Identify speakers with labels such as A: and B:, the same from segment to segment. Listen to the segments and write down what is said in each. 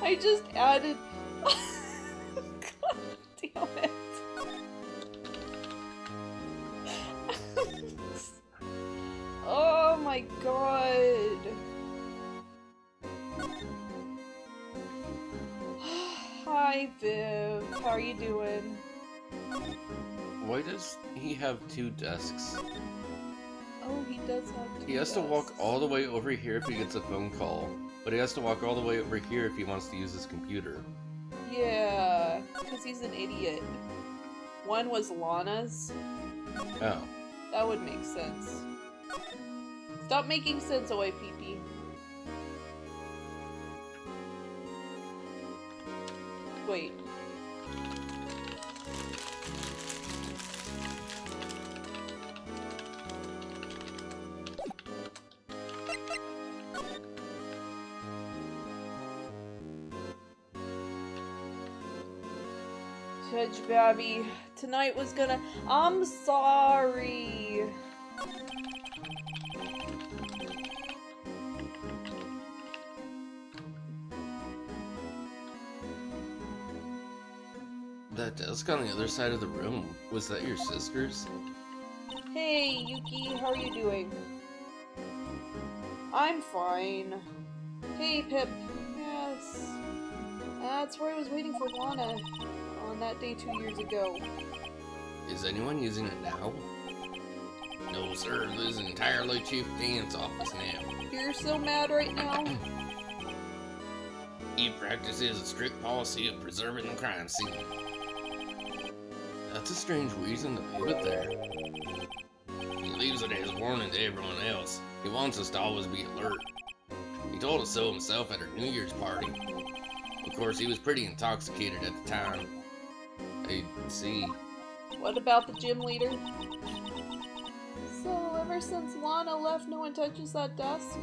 A: I just added. God damn it. Oh my god. Hi, Viv. How are you doing?
B: Why does he have 2 desks?
A: Oh, he does have 2
B: He has to walk
A: desks.
B: all the way over here if he gets a phone call, but he has to walk all the way over here if he wants to use his computer.
A: Yeah, because he's an idiot. One was Lana's.
B: Oh.
A: That would make sense. Stop making sense, OIPP. Wait. Judge Babby, tonight was gonna. I'm sorry.
B: That desk on the other side of the room, was that your sister's?
A: Hey, Yuki, how are you doing? I'm fine. Hey, Pip. Yes. That's where I was waiting for Lana on that day 2 years ago.
B: Is anyone using it now? No, sir. This is entirely Chief Dan's office now.
A: You're so mad right now?
B: He practices a strict policy of preserving the crime scene. That's a strange reason to leave it there. He leaves it as a warning to everyone else. He wants us to always be alert. He told us so himself at our New Year's party. Of course, he was pretty intoxicated at the time. I see.
A: What about the gym leader? So, ever since Lana left, no one touches that desk?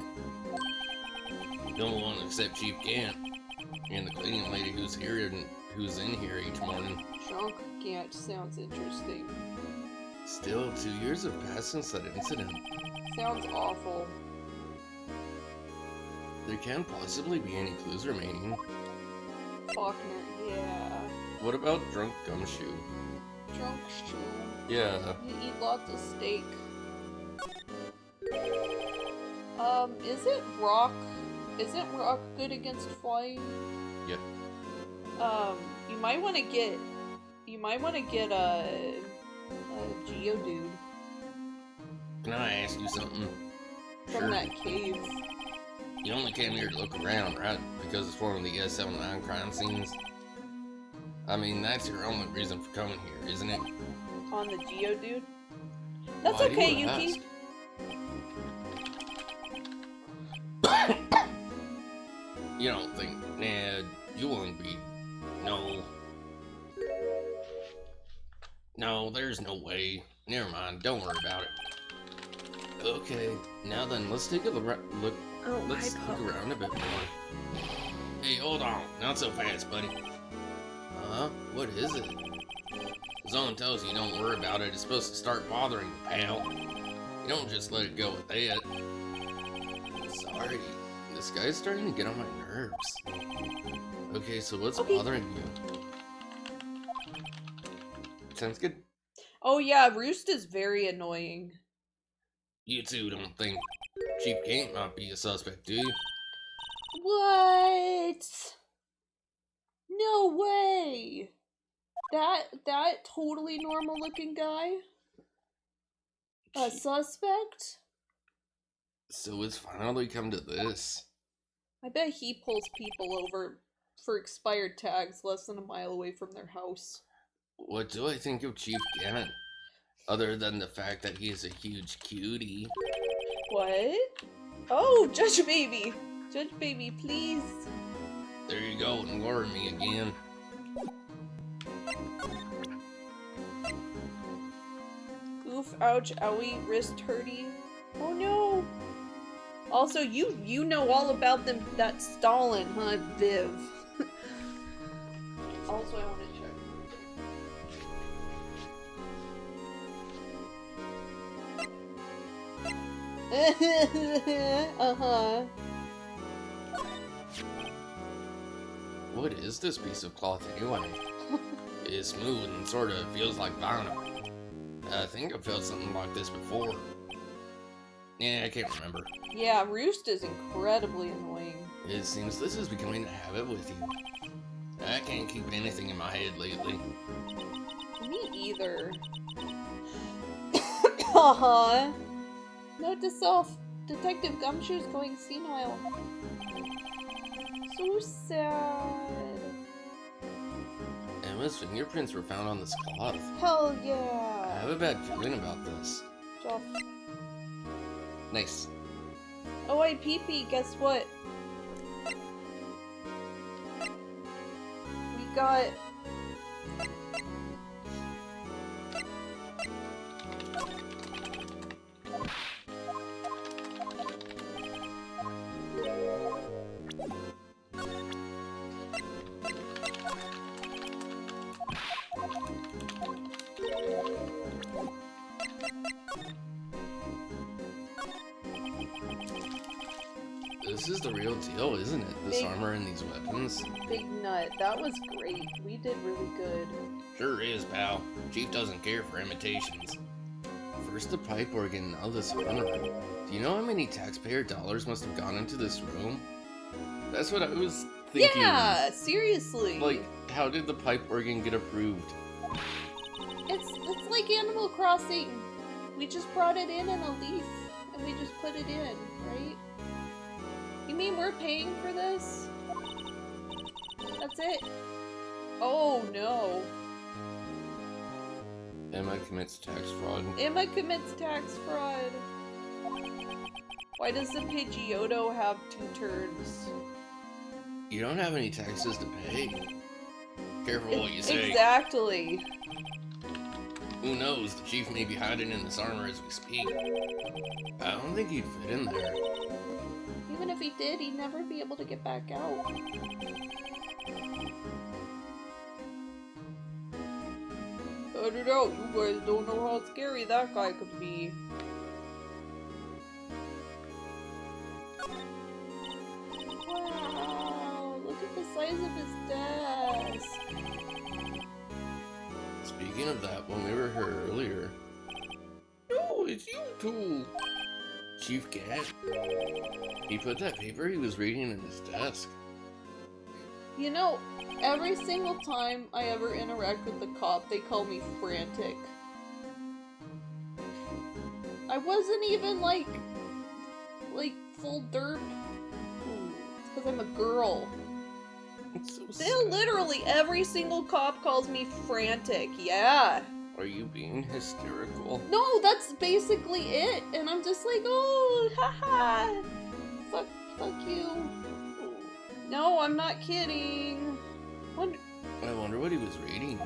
B: No one except Chief Gant and the cleaning lady who's in here each morning.
A: Drunk Gant sounds interesting.
B: Still, 2 years have passed since that incident.
A: Sounds awful.
B: There can't possibly be any clues remaining.
A: Faulkner, yeah.
B: What about Drunk Gumshoe?
A: Drunk Shoe.
B: Yeah.
A: You eat lots of steak. Isn't Rock good against flying?
B: Yeah.
A: You might want to get a Geodude
B: Can I ask you something?
A: from that cave.
B: You only came here to look around, right? Because it's one of the S79 crime scenes? I mean, that's your only reason for coming here, isn't it?
A: On the Geodude? That's
B: Why do
A: okay,
B: you
A: Yuki.
B: ask? You don't think, nah, you wouldn't be. No. No, there's no way. Never mind, don't worry about it. Okay, now then, let's take a look. Let's look around a bit more. Hey, hold on, not so fast, buddy. Huh? What is it? Zone tells you don't worry about it. It's supposed to start bothering you, pal. You don't just let it go with that. Sorry, this guy's starting to get on my nerves. Okay, so what's bothering you? Sounds good.
A: Oh yeah, Roost is very annoying.
B: You two don't think Chief Kate might be a suspect, do you?
A: What? No way! That totally normal looking guy? A suspect?
B: So it's finally come to this.
A: I bet he pulls people over for expired tags less than a mile away from their house.
B: What do I think of Chief Gannon? Other than the fact that he is a huge cutie.
A: What? Oh, Judge Baby! Judge Baby, please!
B: There you go, and lure me again.
A: Oof, ouch, owie, wrist hurty. Oh no! Also, you know all about them, that Stalin, huh, Viv? Also, I want to check. Uh-huh.
B: What is this piece of cloth anyway? It's smooth and sorta feels like vinyl. I think I've felt something like this before. Yeah, I can't remember.
A: Yeah, Roost is incredibly annoying.
B: It seems this is becoming a habit with you. I can't keep anything in my head lately.
A: Me either. Uh-huh. Note to self. Detective Gumshoe's going senile. So sad.
B: Emma's fingerprints were found on this cloth.
A: Hell
B: I
A: yeah.
B: have a bad feeling about this.
A: Joff.
B: Nice.
A: Oh, hey, Pee-Pee, guess what? We got...
B: This is the real deal, isn't it? This armor and these weapons.
A: Big nut. That was great. We did really good.
B: Sure is, pal. Chief doesn't care for imitations. First the pipe organ, now this armor. Do you know how many taxpayer dollars must have gone into this room? That's what I was thinking.
A: Yeah, seriously.
B: Like, how did the pipe organ get approved?
A: It's like Animal Crossing. We just brought it in a leaf, and we just put it in, right? You mean we're paying for this? That's it? Oh no.
B: Emma commits tax fraud.
A: Emma commits tax fraud. Why does the Pidgeotto have 2 turns?
B: You don't have any taxes to pay. Careful what you say.
A: Exactly.
B: Who knows? The chief may be hiding in this armor as we speak. I don't think he'd fit in there.
A: Even if he did, he'd never be able to get back out. I don't know, you guys don't know how scary that guy could be. Wow, look at the size of his desk.
B: Speaking of that, when we were here earlier... No, it's you two! Chief Cat. He put that paper he was reading in his desk.
A: You know, every single time I ever interact with the cop, they call me frantic. I wasn't even like full derp. It's because I'm a girl.
B: It's so
A: They
B: sad.
A: literally, every single cop calls me frantic. Yeah.
B: Are you being hysterical?
A: No, that's basically it. And I'm just like, oh, haha. Fuck you. No, I'm not kidding.
B: I wonder what he was reading.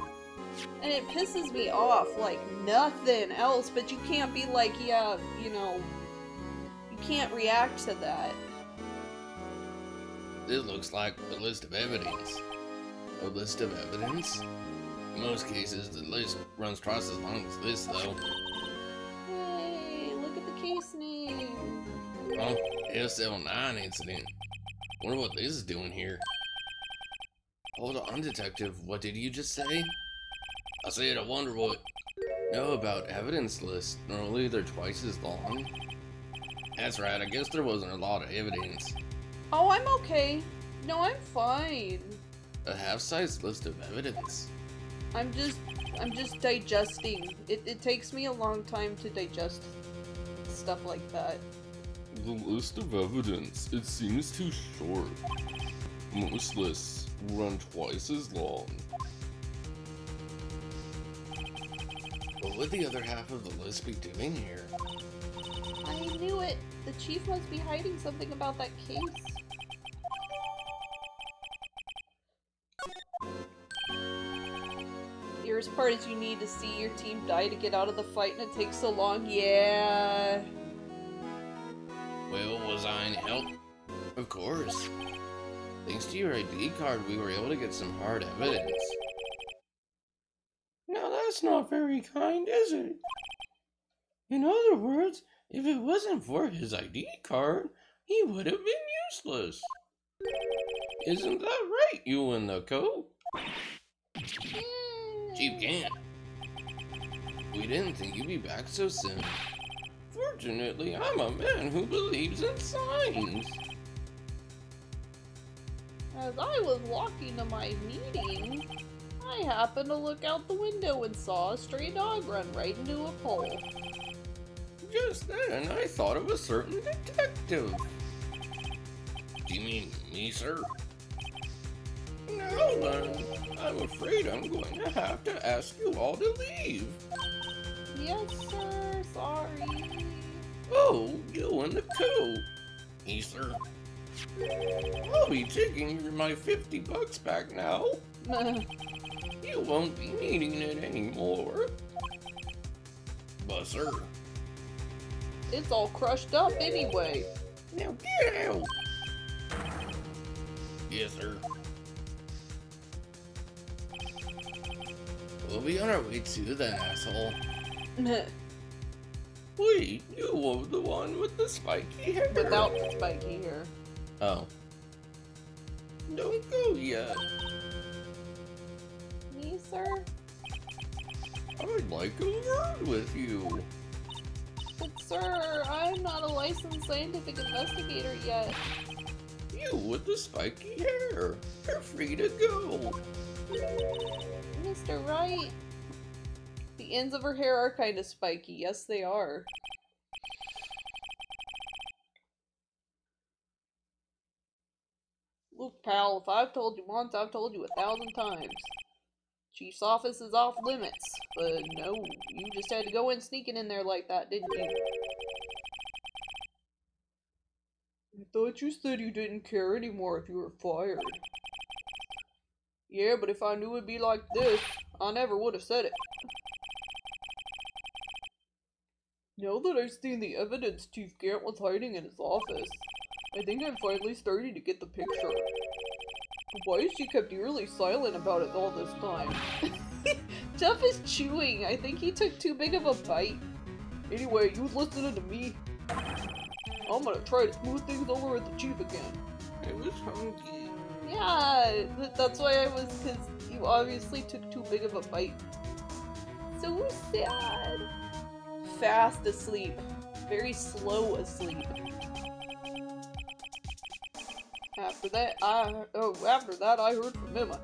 A: And it pisses me off like nothing else, but you can't be like, yeah, you know, you can't react to that.
B: It looks like a list of evidence. A list of evidence? In most cases, the list runs twice as long as this, though.
A: Hey, look at the case name.
B: Oh, SL9 incident. Wonder what this is doing here. Hold on, detective. What did you just say? I said I wonder what... No, about evidence lists. Normally they're twice as long. That's right, I guess there wasn't a lot of evidence.
A: Oh, I'm okay. No, I'm fine.
B: A half-size list of evidence.
A: I'm just digesting. It takes me a long time to digest stuff like that.
B: The list of evidence, it seems too short. Most lists run twice as long. What would the other half of the list be doing here?
A: I knew it. The chief must be hiding something about that case. The worst part is you need to see your team die to get out of the fight, and it takes so long. Yeah.
B: Well, was I any help? Of course. Thanks to your ID card, we were able to get some hard evidence. Now that's not very kind, is it? In other words, If it wasn't for his ID card, he would have been useless. Isn't that right, you in the coat? Chief can't. We didn't think you'd be back so soon. Fortunately, I'm a man who believes in signs.
A: As I was walking to my meeting, I happened to look out the window and saw a stray dog run right into a pole.
B: Just then, I thought of a certain detective. Do you mean me, sir? Now then, I'm afraid I'm going to have to ask you all to leave.
A: Yes, sir. Sorry.
B: Oh, you and the coat. Me, sir. I'll be taking my $50 back now. You won't be needing it anymore. But, sir.
A: It's all crushed up anyway.
B: Now get out. Yes, sir. We'll be on our way too, then, asshole. Wait, you were the one with the spiky hair.
A: Without the spiky hair.
B: Oh. Don't go yet.
A: Me, sir?
B: I'd like a word with you.
A: But, sir, I'm not a licensed scientific investigator yet.
B: You with the spiky hair. You're free to go.
A: Mr. Wright. The ends of her hair are kind of spiky. Yes, they are. Look, pal, if I've told you once, I've told you 1,000 times. Chief's office is off limits. But no, you just had to go in sneaking in there like that, didn't you? I thought you said you didn't care anymore if you were fired. Yeah, but if I knew it'd be like this, I never would have said it. Now that I've seen the evidence Chief Gant was hiding in his office, I think I'm finally starting to get the picture. But why is she kept eerily silent about it all this time? Jeff is chewing. I think he took too big of a bite. Anyway, you listening to me? I'm gonna try to smooth things over with the Chief again.
B: I was hungry.
A: Yeah, that's why I was, because you obviously took too big of a bite. So sad. Fast asleep. Very slow asleep. After that, I heard from Emma.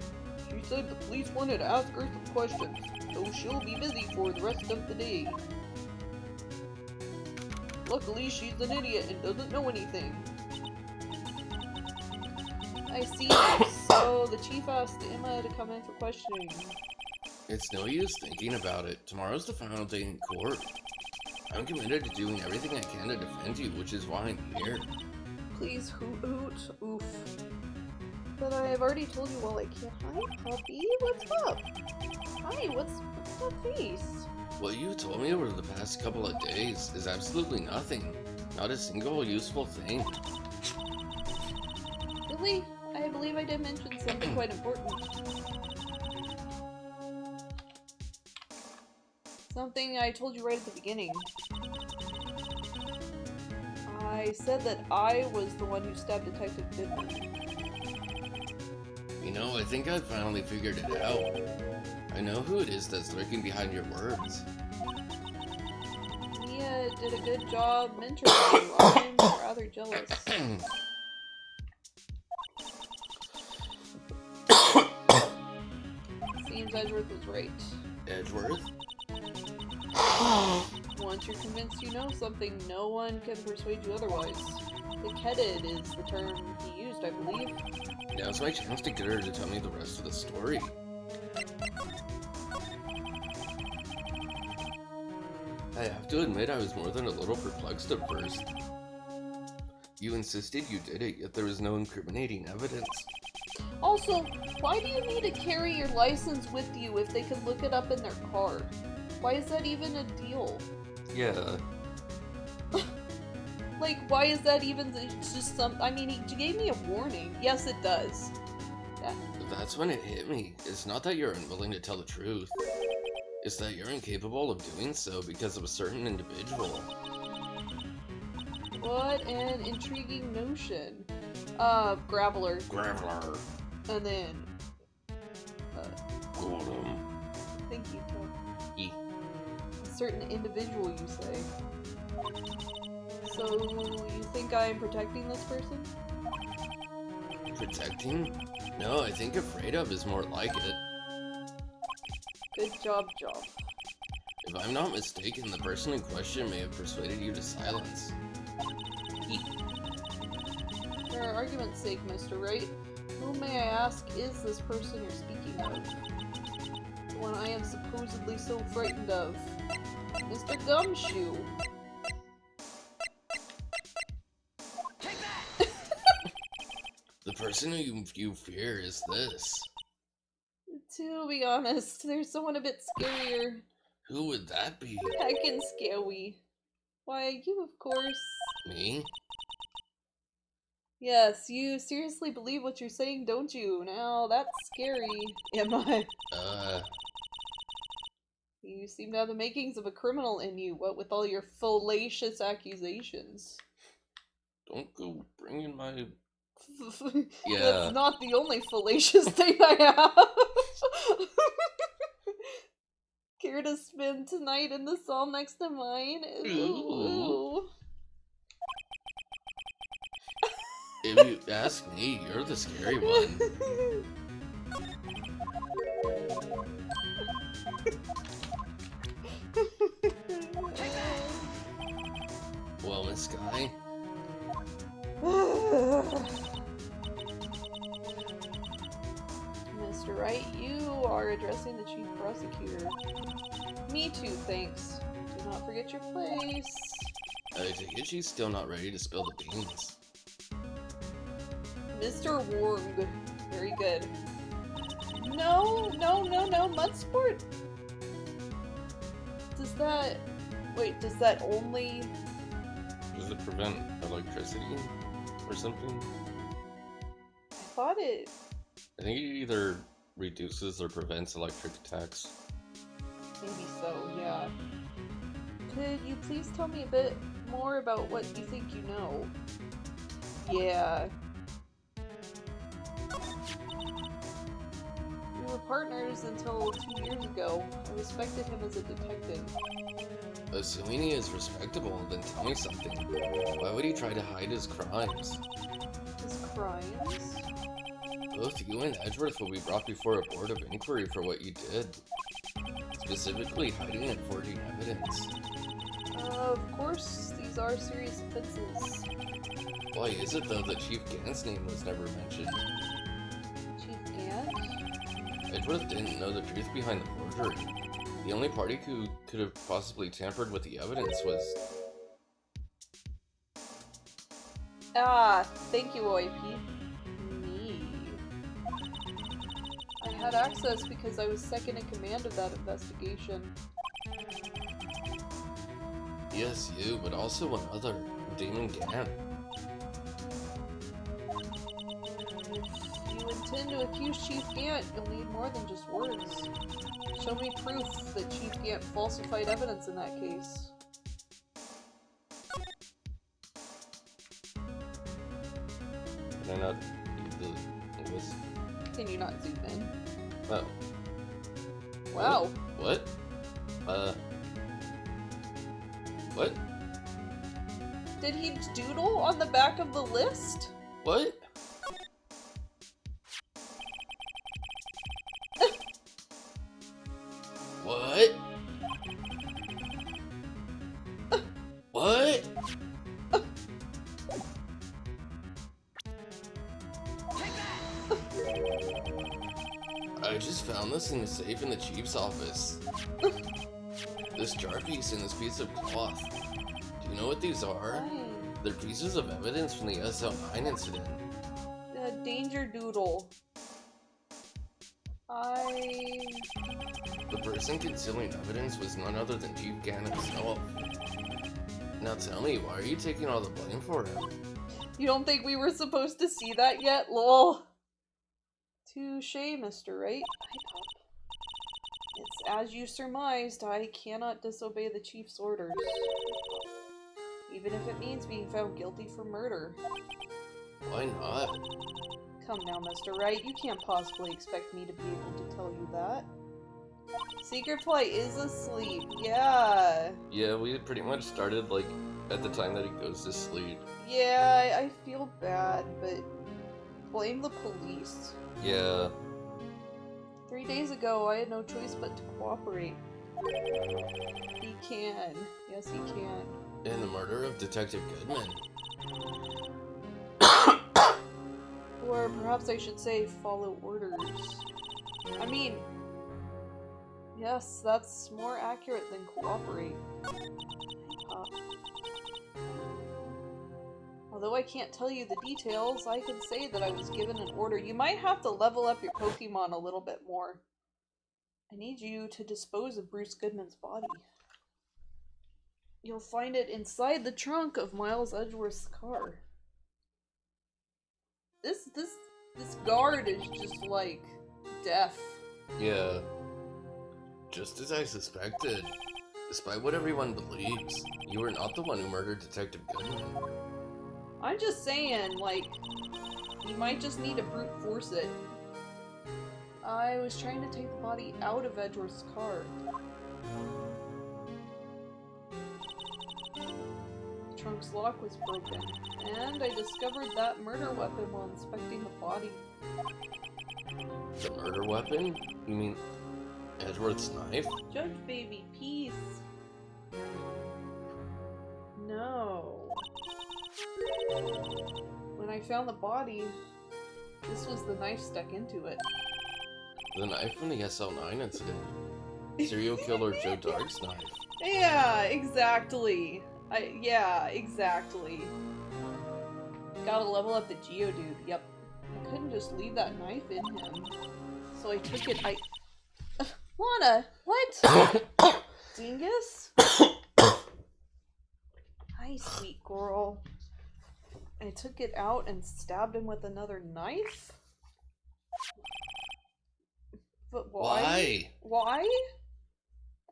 A: She said the police wanted to ask her some questions, so she'll be busy for the rest of the day. Luckily, she's an idiot and doesn't know anything. I see. So the chief asked Emma to come in for questioning.
B: It's no use thinking about it. Tomorrow's the final day in court. I'm committed to doing everything I can to defend you, which is why I'm here.
A: Please, hoot. Oof. But I have already told you all I can. Hi, puppy. What's up? Hi, what's that face?
B: What you told me over the past couple of days is absolutely nothing. Not a single useful thing.
A: Really? I believe I did mention something quite important. Something I told you right at the beginning. I said that I was the one who stabbed Detective Goodman.
B: You know, I think I finally figured it out. I know who it is that's lurking behind your words.
A: Mia did a good job mentoring you. I'm rather jealous. Seems Edgeworth was right.
B: Edgeworth?
A: Once you're convinced you know something, no one can persuade you otherwise. Thick-headed is the term he used, I believe.
B: Now's my chance to get her to tell me the rest of the story. I have to admit I was more than a little perplexed at first. You insisted you did it, yet there was no incriminating evidence.
A: Also, why do you need to carry your license with you if they can look it up in their car? Why is that even a deal?
B: Yeah.
A: Like, why is that even, it's just I mean, he gave me a warning. Yes, it does. Yeah.
B: That's when it hit me. It's not that you're unwilling to tell the truth. It's that you're incapable of doing so because of a certain individual.
A: What an intriguing notion. Graveler.
B: Graveler.
A: And then...
B: Golem.
A: Thank you.
B: E.
A: A certain individual, you say. So, you think I am protecting this person?
B: Protecting? No, I think afraid of is more like it.
A: Good job, job.
B: If I'm not mistaken, the person in question may have persuaded you to silence.
A: For argument's sake, Mr. Wright, who may I ask is this person you're speaking of? The one I am supposedly so frightened of. Mr. Gumshoe.
B: The person who you fear is this.
A: To be honest, there's someone a bit scarier.
B: Who would that be?
A: Heckin' scary. Why, you of course.
B: Me?
A: Yes, you seriously believe what you're saying, don't you? Now, that's scary. Am I? You seem to have the makings of a criminal in you, what with all your fallacious accusations.
B: Don't go bringing my...
A: Yeah. That's not the only fallacious thing I have. Care to spend tonight in the cell next to mine? Ooh.
B: If you ask me, you're the scary one. Well, Miss Sky?
A: Mr. Wright, you are addressing the chief prosecutor. Me too, thanks. Do not forget your place.
B: I take it she's still not ready to spill the beans.
A: Mr. Warg. Very good. No, Mudsport? Does that... Wait, does that only...
B: Does it prevent electricity or something?
A: I thought it...
B: I think it either reduces or prevents electric attacks.
A: Maybe so, yeah. Could you please tell me a bit more about what you think you know? Yeah. We were partners until 2 years ago. I respected him as a detective.
B: Assuming he is respectable, then tell me something. Why would he try to hide his crimes?
A: His crimes?
B: Both you and Edgeworth will be brought before a board of inquiry for what you did. Specifically, hiding and forging evidence.
A: Of course, these are serious offenses.
B: Why is it, though, that Chief Gant's name was never mentioned?
A: Chief Gant?
B: Edgeworth didn't know the truth behind the forgery. The only party who could have possibly tampered with the evidence was...
A: Ah, thank you, OIP. Me. I had access because I was second in command of that investigation.
B: Yes, you, but also one other, Damon Gant.
A: If you intend to accuse Chief Gant, you'll need more than just words. Show me proof that Chief Gant falsified evidence in that case.
B: Can I not use the list?
A: Can you not zoom in?
B: Oh.
A: Wow.
B: What? What?
A: Did he doodle on the back of the list?
B: What? What? What? I just found this in the safe in the chief's office. This jar piece and this piece of cloth. Do you know what these are? They're pieces of evidence from the SL9 incident.
A: Danger doodle.
B: The person concealing evidence was none other than Chief Gant himself. Now tell me, why are you taking all the blame for him?
A: You don't think we were supposed to see that yet? Lol. Touche, Mr. Wright. It's as you surmised, I cannot disobey the chief's orders. Even if it means being found guilty for murder.
B: Why not?
A: Come now, Mr. Wright, you can't possibly expect me to be able to tell you that. Secret Flight is asleep, yeah.
B: Yeah, we had pretty much started, like, at the time that he goes to sleep.
A: Yeah, I feel bad, but blame the police.
B: Yeah.
A: 3 days ago, I had no choice but to cooperate. He can. Yes, he can.
B: In the murder of Detective Goodman.
A: Or perhaps I should say, follow orders. I mean, yes, that's more accurate than cooperate. Although I can't tell you the details, I can say that I was given an order. You might have to level up your Pokemon a little bit more. I need you to dispose of Bruce Goodman's body. You'll find it inside the trunk of Miles Edgeworth's car. This guard is just, like, deaf.
B: Yeah. Just as I suspected. Despite what everyone believes, you were not the one who murdered Detective Goodman.
A: I'm just saying, like, you might just need to brute force it. I was trying to take the body out of Edgeworth's car. The trunk's lock was broken, and I discovered that murder weapon while inspecting the body.
B: The murder weapon? You mean Edgeworth's knife?
A: Judge baby, peace. No. When I found the body, this was the knife stuck into it.
B: The knife from the SL9 incident. Serial killer Joe Dark's knife.
A: Yeah, exactly. Yeah, exactly. Gotta level up the Geodude, yep. I couldn't just leave that knife in him. So I took it, Lana, what? Dingus? Hi, sweet girl. I took it out and stabbed him with another knife? But why? Why?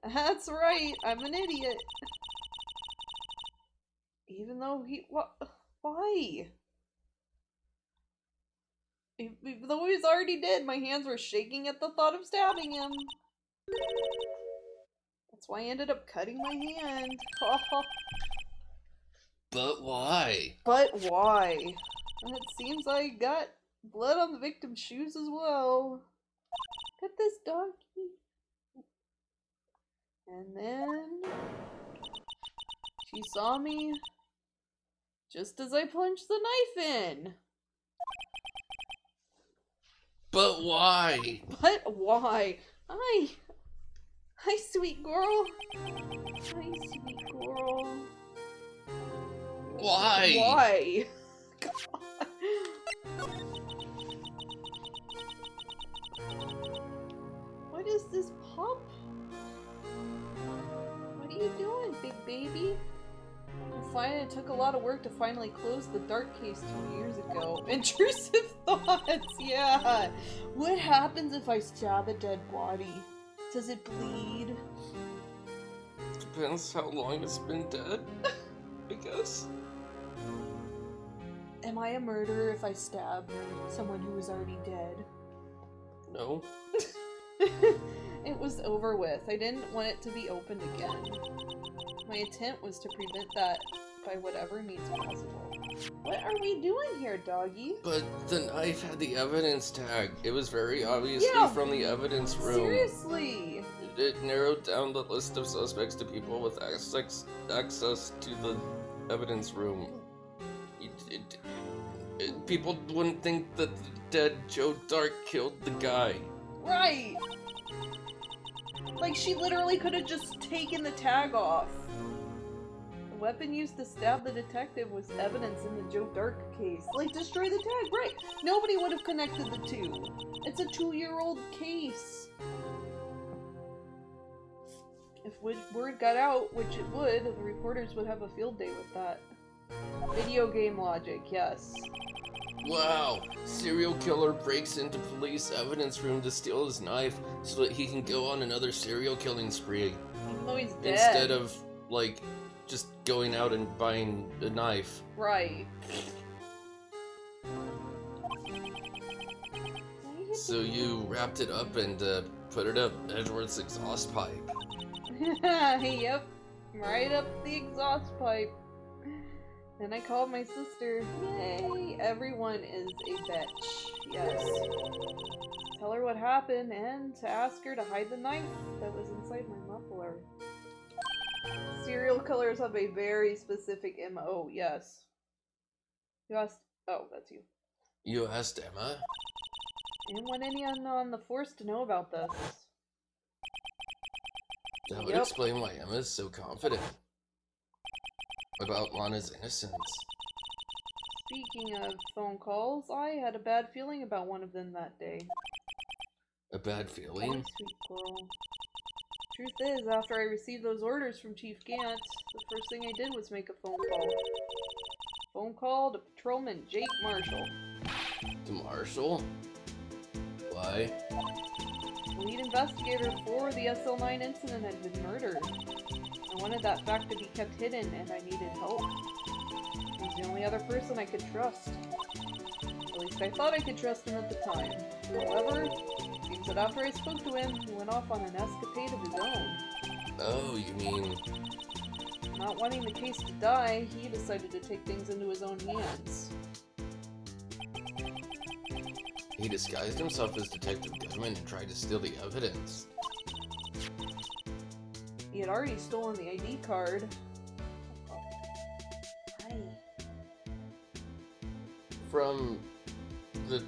A: That's right, I'm an idiot. Even though why? Even though he's already dead, my hands were shaking at the thought of stabbing him. That's why I ended up cutting my hand.
B: But why?
A: But why? And it seems I got blood on the victim's shoes as well. Got this donkey. And then she saw me just as I plunged the knife in.
B: But why?
A: But why? Hi, sweet girl. Hi, sweet girl.
B: Why?
A: Why? What is this pup? What are you doing, big baby? It took a lot of work to finally close the dark case 2 years ago. Intrusive thoughts, yeah. What happens if I stab a dead body? Does it bleed?
B: Depends how long it's been dead, I guess.
A: Am I a murderer if I stab someone who was already dead?
B: No.
A: It was over with. I didn't want it to be opened again. My intent was to prevent that by whatever means possible. What are we doing here, doggy?
B: But the knife had the evidence tag. It was very obviously from the evidence room.
A: Seriously?
B: It narrowed down the list of suspects to people with access to the evidence room. People wouldn't think that the dead Joe Dark killed the guy.
A: Right! Like, she literally could have just taken the tag off. The weapon used to stab the detective was evidence in the Joe Dark case. Like, destroy the tag, right? Nobody would have connected the two. It's a 2-year-old case. If word got out, which it would, the reporters would have a field day with that. Video game logic, yes.
B: Wow, serial killer breaks into police evidence room to steal his knife so that he can go on another serial killing spree.
A: Even though he's dead.
B: Instead of, like, just going out and buying a knife.
A: Right.
B: So you wrapped it up and put it up Edward's exhaust pipe.
A: Yep. Right up the exhaust pipe. Then I called my sister. Yay! Everyone is a bitch. Yes. Tell her what happened and to ask her to hide the knife that was inside my muffler. Serial killers have a very specific MO, yes. You asked. Oh, that's you.
B: You asked Emma?
A: I didn't want anyone on the force to know about this.
B: That would explain why Emma's so confident about Lana's innocence.
A: Speaking of phone calls, I had a bad feeling about one of them that day.
B: A bad feeling?
A: Oh, sweet girl. Truth is, after I received those orders from Chief Gant, the first thing I did was make a phone call. Phone call to Patrolman Jake Marshall.
B: To Marshall? Why?
A: The lead investigator for the SL9 incident had been murdered. I wanted that fact to be kept hidden, and I needed help. He was the only other person I could trust. At least I thought I could trust him at the time. However, it seems that after I spoke to him, he went off on an escapade of his own.
B: Oh, you mean...
A: Not wanting the case to die, he decided to take things into his own hands.
B: He disguised himself as Detective Goodman and tried to steal the evidence.
A: He had already stolen the ID card. Hi.
B: From the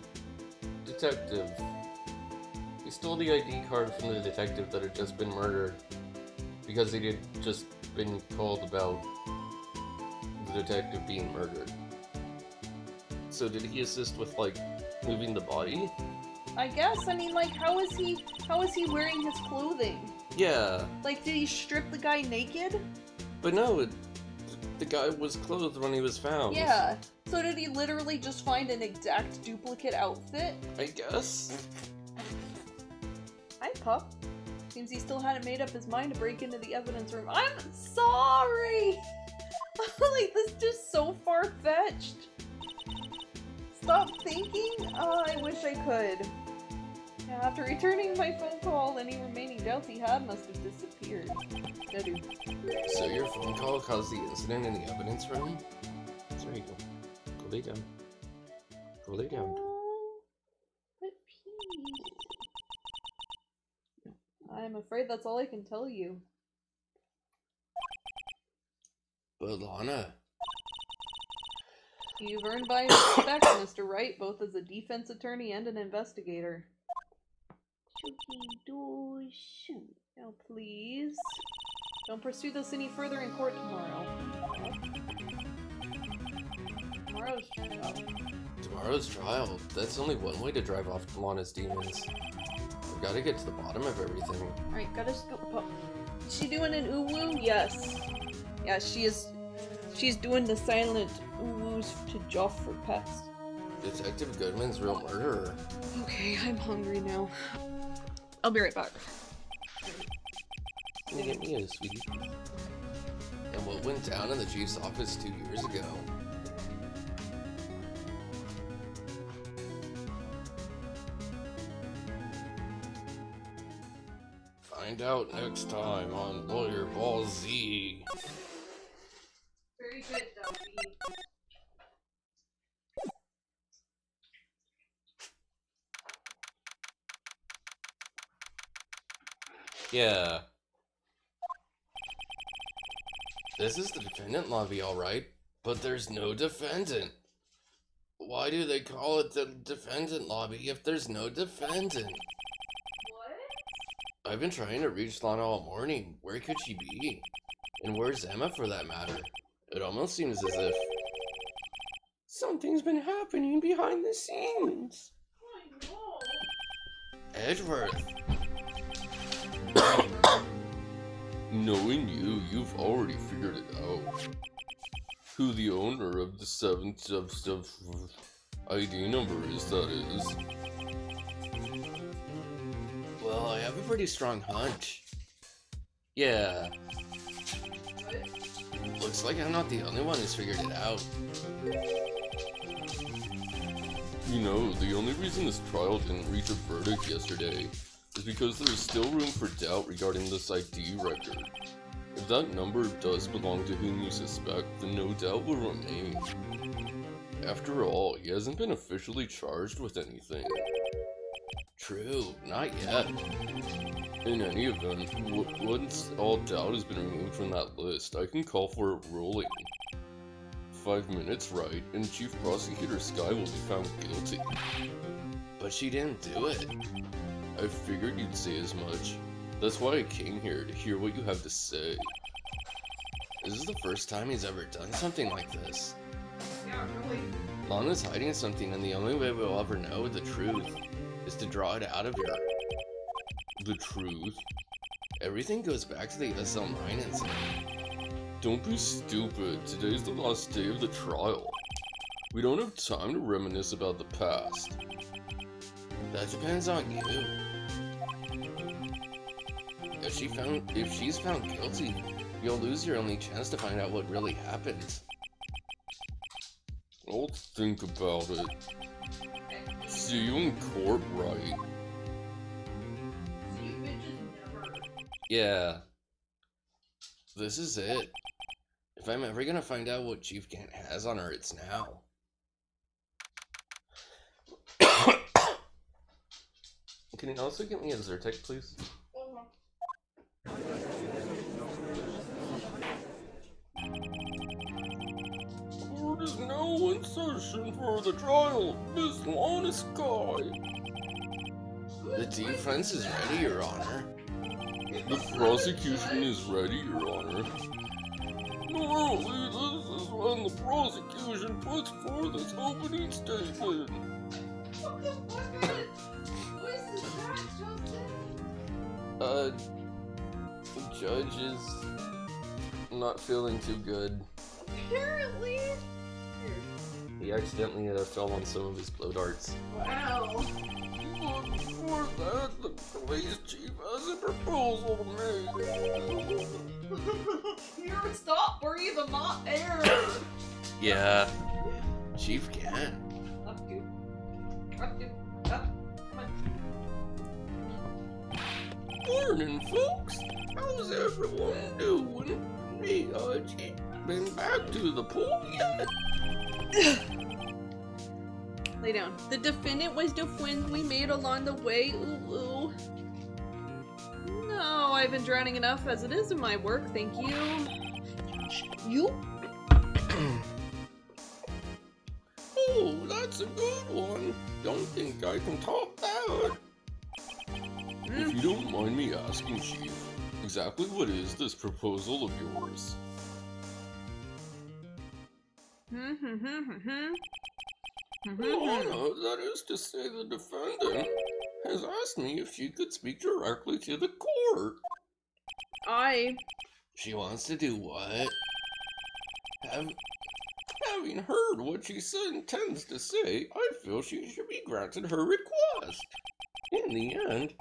B: detective. He stole the ID card from the detective that had just been murdered because he had just been told about the detective being murdered. So did he assist with, like, moving the body?
A: I guess. I mean, like, how is he wearing his clothing?
B: Yeah.
A: Like, did he strip the guy naked?
B: But no, the guy was clothed when he was found.
A: Yeah. So did he literally just find an exact duplicate outfit?
B: I guess.
A: Hi, Pup. Seems he still hadn't made up his mind to break into the evidence room. I'm sorry! Like, this is just so far-fetched. Stop thinking? Oh, I wish I could. Yeah, after returning my phone call, any remaining doubts he had must have disappeared.
B: So your phone call caused the incident in the evidence room? There you go. Go lay down. Go lay down.
A: But please. I'm afraid that's all I can tell you.
B: But Lana...
A: You've earned my respect, Mr. Wright, both as a defense attorney and an investigator. Now, please, don't pursue this any further in court tomorrow.
B: Tomorrow's trial? That's only one way to drive off Lana's demons. We've got to get to the bottom of everything.
A: Alright, gotta scoop up. Is she doing an uwu? Yes. Yeah, she is. She's doing the silent uwus to Joff for pets.
B: Detective Goodman's real murderer.
A: Okay, I'm hungry now. I'll be right back.
B: Get me a sweetie. And what went down in the chief's office 2 years ago? Find out next time on Lawyer Ball Z.
A: Very good, Duffy.
B: Yeah. This is the defendant lobby, alright, but there's no defendant. Why do they call it the defendant lobby if there's no defendant?
A: What?
B: I've been trying to reach Lana all morning. Where could she be? And where's Emma for that matter? It almost seems as if something's been happening behind the scenes.
A: I know.
B: Edward. Knowing you, you've already figured it out. Who the owner of the 7th of ID number is, that is. Well, I have a pretty strong hunch. Yeah.
A: What?
B: Looks like I'm not the only one who's figured it out. You know, the only reason this trial didn't reach a verdict yesterday is because there is still room for doubt regarding this ID record. If that number does belong to whom you suspect, then no doubt will remain. After all, he hasn't been officially charged with anything. True, not yet. In any event, once all doubt has been removed from that list, I can call for a ruling. 5 minutes, Wright, and Chief Prosecutor Sky will be found guilty. But she didn't do it. I figured you'd say as much. That's why I came here, to hear what you have to say. This is the first time he's ever done something like this.
A: Yeah, really.
B: Lana's hiding something, and the only way we'll ever know the truth is to draw it out of her. The truth? Everything goes back to the SL9 incident. Don't be stupid. Today's the last day of the trial. We don't have time to reminisce about the past. That depends on you. If she's found guilty, you'll lose your only chance to find out what really happened. I'll think about it. See you in court, Wright.
A: See you bitches never.
B: Yeah. This is it. If I'm ever gonna find out what Chief Gant has on her, it's now. Can you also get me a Zyrtec, please? Court is now in session for the trial of Miss Lana Sky. The defense is ready, Your Honor. The prosecution is ready, Your Honor. Normally, this is when the prosecution puts forth its opening statement.
A: What the fuck is what is this rat just said?
B: The judge is not feeling too good.
A: Apparently.
B: He accidentally fell on some of his blow darts.
A: Wow.
B: But before that, the police chief has a proposal to make.
A: Here, stop breathing my air.
B: Yeah. Chief can't.
A: Up you. Up you. Up.
B: Morning, folks. How's everyone doing? Hey, you been back to the pool yet?
A: Lay down. The defendant was the friend we made along the way. Ooh, ooh. No, I've been drowning enough as it is in my work, thank you. You?
B: Oh, that's a good one. Don't think I can top that. If you don't mind me asking, Chief, exactly what is this proposal of yours? Lana, that is to say the defendant, has asked me if she could speak directly to the court. She wants to do what? Having heard what she intends to say, I feel she should be granted her request. In the end,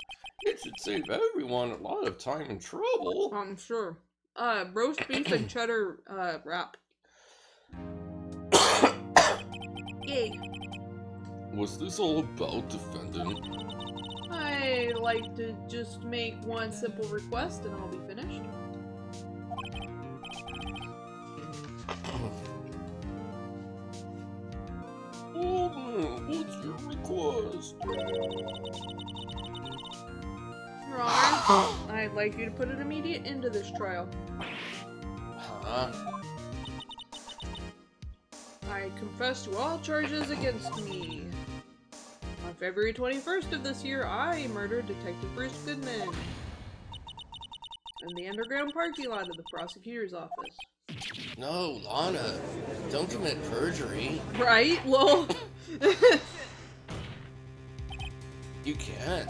B: it should save everyone a lot of time and trouble.
A: I'm sure. Roast beef and cheddar, wrap. Yay.
B: What's this all about, defendant?
A: I'd like to just make one simple request and I'll be finished.
B: What's your request?
A: Your Honor, I'd like you to put an immediate end to this trial.
B: Huh?
A: I confess to all charges against me. On February 21st of this year, I murdered Detective Bruce Goodman in the underground parking lot of the prosecutor's office.
B: No, Lana, don't commit perjury.
A: Right? Lol.
B: You can't.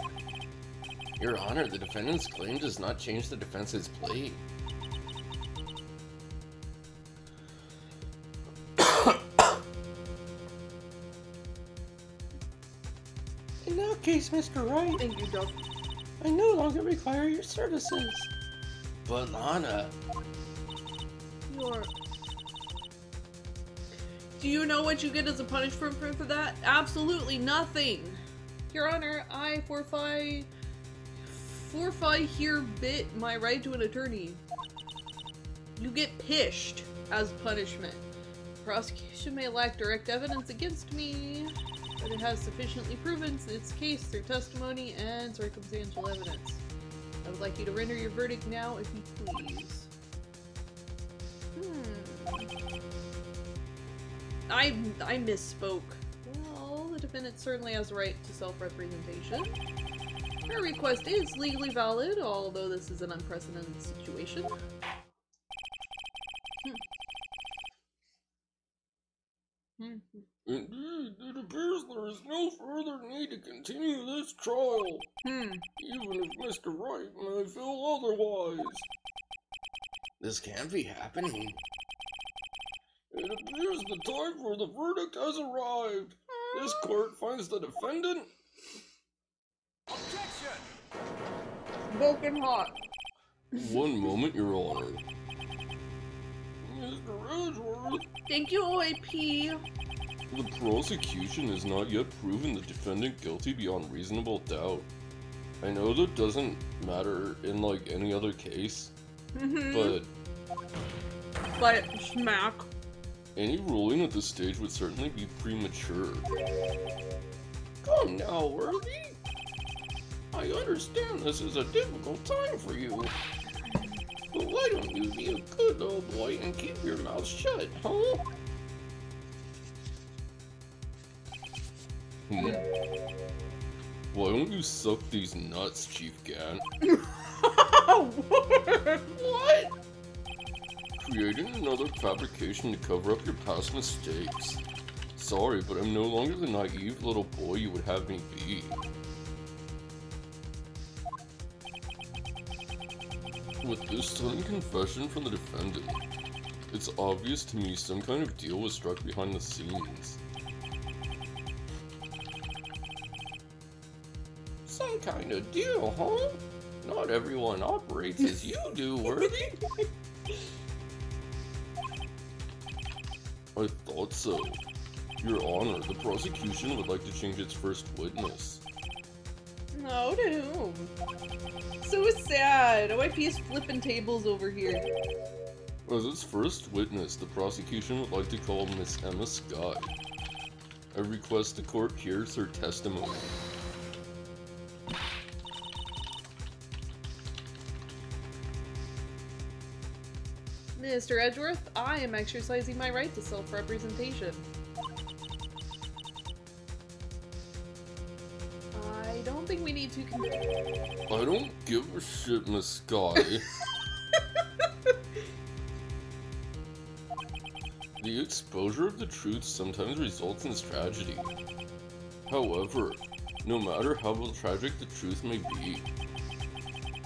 B: Your Honor, the defendant's claim does not change the defense's plea. In that case, Mr. Wright,
A: Thank you, Doc.
B: I no longer require your services. But Lana...
A: Your
C: Do you know what you get as a punishment for that? Absolutely nothing.
A: Your Honor, I forfeit herewith my right to an attorney.
C: You get pished as punishment.
A: Prosecution may lack direct evidence against me, but it has sufficiently proven its case through testimony and circumstantial evidence. I would like you to render your verdict now, if you please.
C: I misspoke.
A: Well, the defendant certainly has the right to self-representation. Her request is legally valid, although this is an unprecedented situation.
B: Indeed, it appears there is no further need to continue this trial. Even if Mr. Wright may feel otherwise. This can't be happening. It appears the time for the verdict has arrived. This court finds the defendant...
D: Objection!
C: Smoking hot.
B: One moment, Your Honor. Mr. Edgeworth.
C: Thank you, OAP.
B: The prosecution has not yet proven the defendant guilty beyond reasonable doubt. I know that doesn't matter in, like, any other case, but
C: smack.
B: any ruling at this stage would certainly be premature. Come now, Worthy. I understand this is a difficult time for you, but why don't you be a good old boy and keep your mouth shut, huh? Why don't you suck these nuts, Chief Gant?
C: What?
B: Creating another fabrication to cover up your past mistakes. Sorry, but I'm no longer the naive little boy you would have me be. With this stunning confession from the defendant, it's obvious to me some kind of deal was struck behind the scenes. Some kind of deal, huh? Not everyone operates as you do, Worthy. I thought so. Your Honor, the prosecution would like to change its first witness.
C: No, to whom? So sad. OIP is flipping tables over here.
B: As its first witness, the prosecution would like to call Miss Emma Scott. I request the court hears her testimony.
A: Mr. Edgeworth, I am exercising my right to self-representation. I don't think we need to
B: I don't give a shit, Miss Scott. The exposure of the truth sometimes results in tragedy. However, no matter how tragic the truth may be,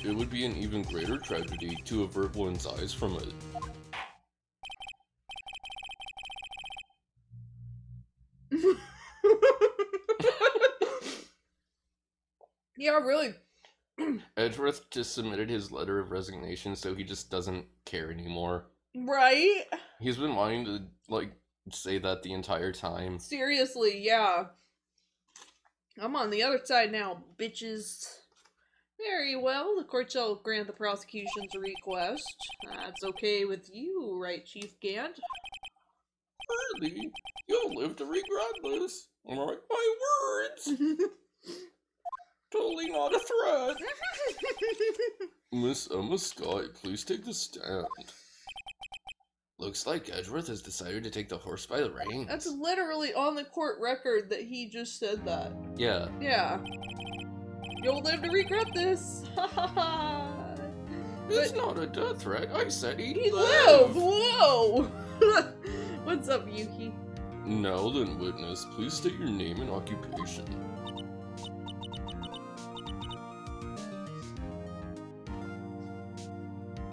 B: it would be an even greater tragedy to avert one's eyes from it.
C: Yeah, really.
B: Edgeworth just submitted his letter of resignation, so he just doesn't care anymore.
C: Right?
B: He's been wanting to, like, say that the entire time.
C: Seriously, yeah. I'm on the other side now, bitches.
A: Very well, the court shall grant the prosecution's request. That's okay with you, right, Chief Gant?
B: Worthy, you'll live to regret this. Mark my words. Totally not a threat. Miss Emma Scott, please take the stand. Looks like Edgeworth has decided to take the horse by the reins.
A: That's literally on the court record that he just said that.
B: Yeah.
A: Yeah. You'll live to regret this.
B: It's not a death threat. I said he'd
C: live. Whoa. What's up, Yuki?
B: Now then, witness, please state your name and occupation.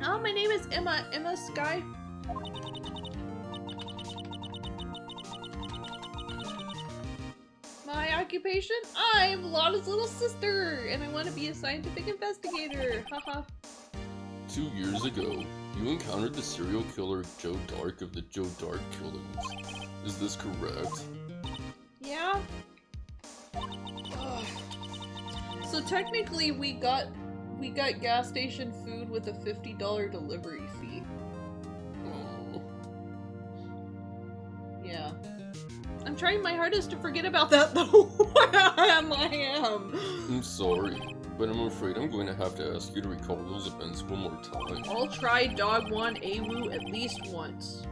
A: Oh, my name is Emma Sky. My occupation? I'm Lotta's little sister, and I want to be a scientific investigator. Haha.
B: 2 years ago, You encountered the serial killer Joe Dark of the Joe Dark killings. Is this correct?
A: Yeah.
C: Ugh. So technically we got gas station food with a $50 delivery fee.
B: Oh.
C: Yeah. I'm trying my hardest to forget about that though. I am.
B: I'm sorry, but I'm afraid I'm going to have to ask you to recall those events one more time.
C: I'll try Dogwon Awu at least once.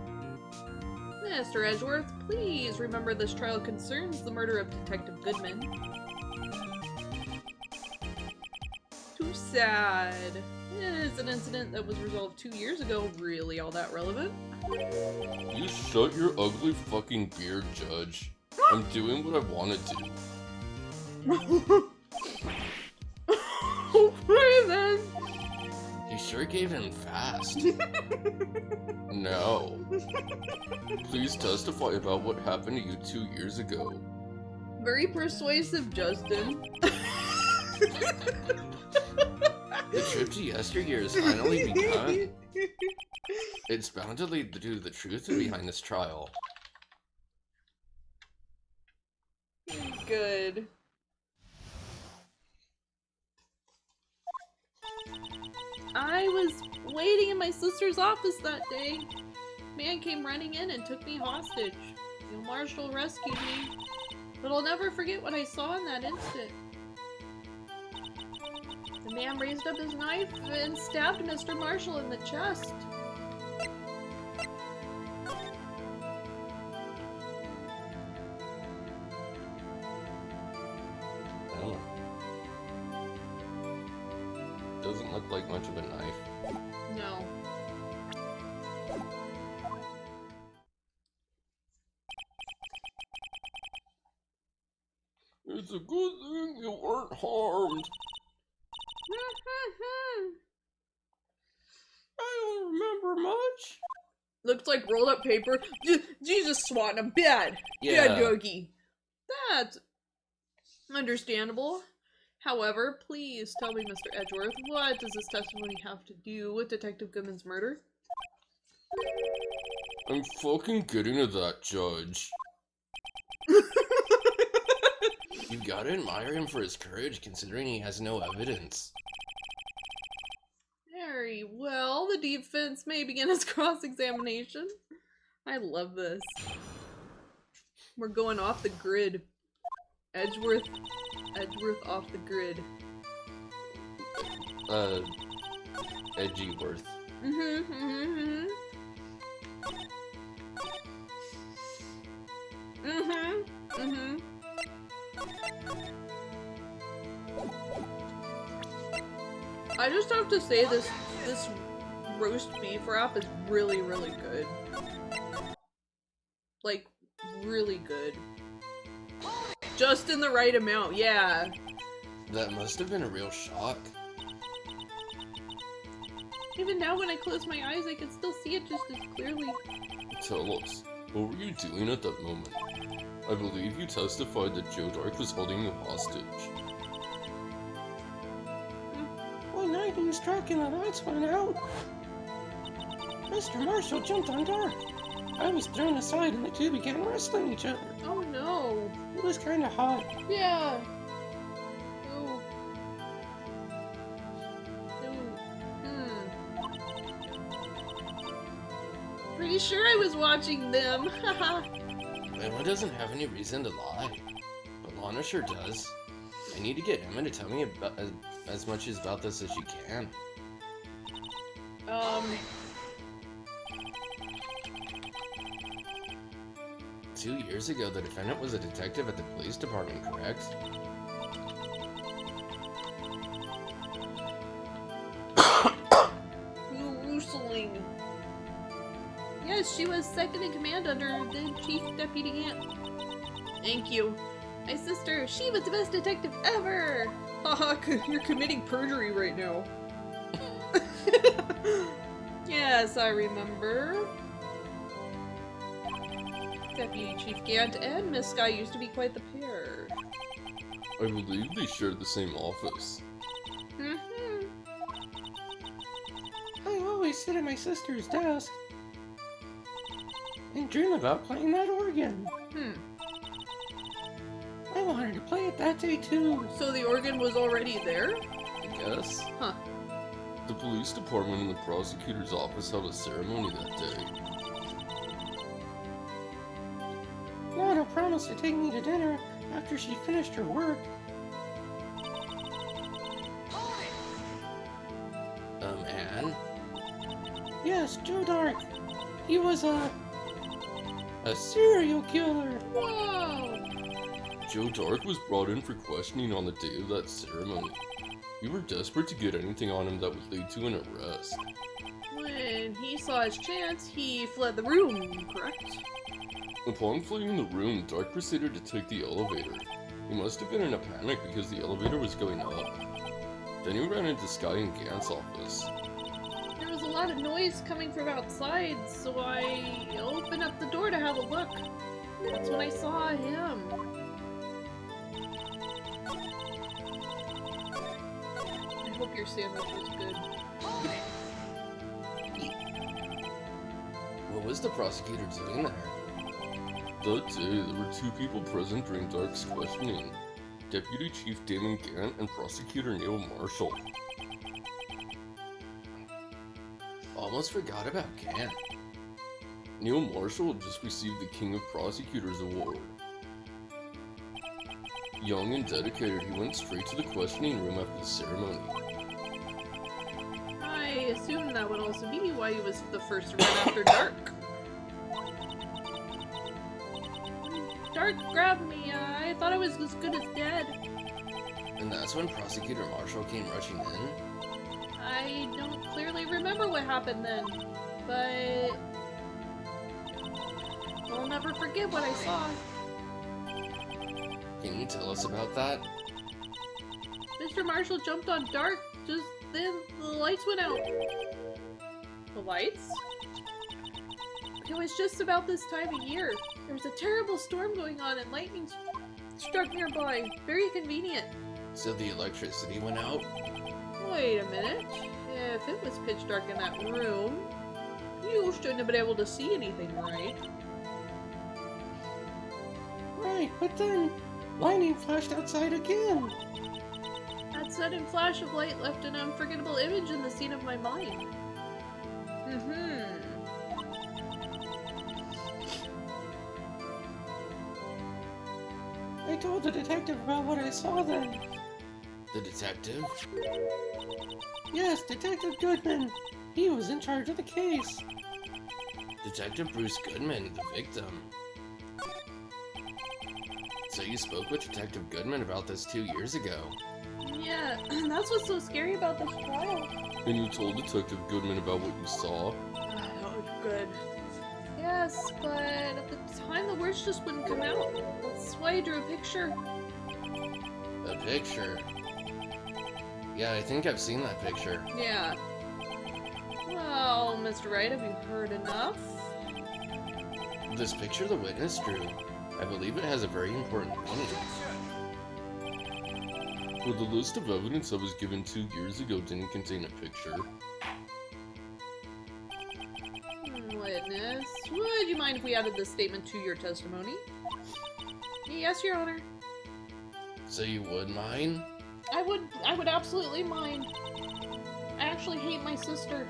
C: Mr. Edgeworth, please remember this trial concerns the murder of Detective Goodman. Too sad. It's an incident that was resolved 2 years ago. Really all that relevant?
B: You shut your ugly fucking beard, Judge. I'm doing what I wanted to.
C: Okay then.
B: You sure gave in fast. No. Please testify about what happened to you 2 years ago.
C: Very persuasive, Justin.
B: The trip to yesteryear has finally begun. It's bound to lead to the truth behind this trial.
C: Good. I was waiting in my sister's office that day. Man came running in and took me hostage. The marshal rescued me. But I'll never forget what I saw in that instant. The man raised up his knife and stabbed Mr. Marshall in the chest.
B: Oh. Doesn't look like much of a knife.
C: No.
B: It's a good thing you weren't harmed. I don't remember much.
C: Looks like rolled up paper. Jesus, Swan, I'm bad.
B: Yeah.
C: Bad doggy. That's understandable. However, please tell me, Mr. Edgeworth, what does this testimony have to do with Detective Goodman's murder?
B: I'm fucking getting to that, Judge. You gotta admire him for his courage, considering he has no evidence.
C: Very well. The defense may begin its cross-examination. I love this. We're going off the grid. Edgeworth off the grid.
B: Edgyworth.
C: I just have to say this roast beef wrap is really, really good. Like, really good. Just in the right amount, yeah.
B: That must have been a real shock.
C: Even now when I close my eyes, I can still see it just as clearly.
B: Tell us, what were you doing at that moment? I believe you testified that Joe Dark was holding you hostage.
D: One night he was struck and the lights went out. Mr. Marshall jumped on Dark. I was thrown aside and the two began wrestling each other.
C: Oh no.
D: It was kinda hot.
C: Yeah. Oh. Pretty sure I was watching them. Haha.
B: Emma doesn't have any reason to lie, but Lana sure does. I need to get Emma to tell me about as much about this as she can. 2 years ago, the defendant was a detective at the police department, correct?
C: Whistling. Yes, she was second in command under the chief deputy Ant. Thank you. My sister, she was the best detective ever! Haha, you're committing perjury right now. Yes, I remember. Deputy Chief Gant and Miss Sky used to be quite the pair.
B: I believe they shared the same office.
D: I always sit at my sister's desk and dream about playing that organ. I wanted to play it that day too.
C: So the organ was already there?
B: I guess.
C: Huh.
B: The police department and the prosecutor's office held a ceremony that day.
D: Lana promised to take me to dinner after she finished her work.
B: Anne?
D: Yes, Joe Dark. He was a serial killer.
C: Whoa!
B: Joe Dark was brought in for questioning on the day of that ceremony. We were desperate to get anything on him that would lead to an arrest.
C: When he saw his chance, he fled the room, correct?
B: Upon fleeing the room, Dark proceeded to take the elevator. He must have been in a panic because the elevator was going up. Then he ran into Sky and Gant's office.
C: There was a lot of noise coming from outside, so I opened up the door to have a look. That's when I saw him. I hope your sandwich was good.
B: What was the prosecutor doing there? That day, there were two people present during Dark's questioning. Deputy Chief Damon Gant and Prosecutor Neil Marshall. Almost forgot about Gant. Neil Marshall had just received the King of Prosecutors Award. Young and dedicated, he went straight to the questioning room after the ceremony.
C: I assume that would also be why he was the first to run after Dark. Dark grabbed me. I thought I was as good as dead.
B: And that's when Prosecutor Marshall came rushing in?
C: I don't clearly remember what happened then, but I'll never forget what I saw.
B: Can you tell us about that?
C: Mr. Marshall jumped on Dark, just then the lights went out. The lights? It was just about this time of year. There was a terrible storm going on and lightning struck nearby. Very convenient.
B: So the electricity went out?
C: Wait a minute. If it was pitch dark in that room, you shouldn't have been able to see anything, right?
D: Right, but then lightning flashed outside again.
C: That sudden flash of light left an unforgettable image in the scene of my mind.
D: I told the detective about what I saw then.
B: The detective?
D: Yes, Detective Goodman. He was in charge of the case.
B: Detective Bruce Goodman, the victim. So you spoke with Detective Goodman about this 2 years ago?
C: Yeah, that's what's so scary about this trial.
B: And you told Detective Goodman about what you saw?
C: Oh, good. Yes, but at the time the words just wouldn't come out. That's why I drew a picture.
B: A picture? Yeah, I think I've seen that picture.
C: Yeah. Well, Mr. Wright, have you heard enough?
B: This picture the witness drew, I believe it has a very important meaning. Well, the list of evidence I was given 2 years ago didn't contain a picture.
C: Witness, would you mind if we added this statement to your testimony? Yes, Your Honor.
B: So you would mind?
C: I would absolutely mind. I actually hate my sister.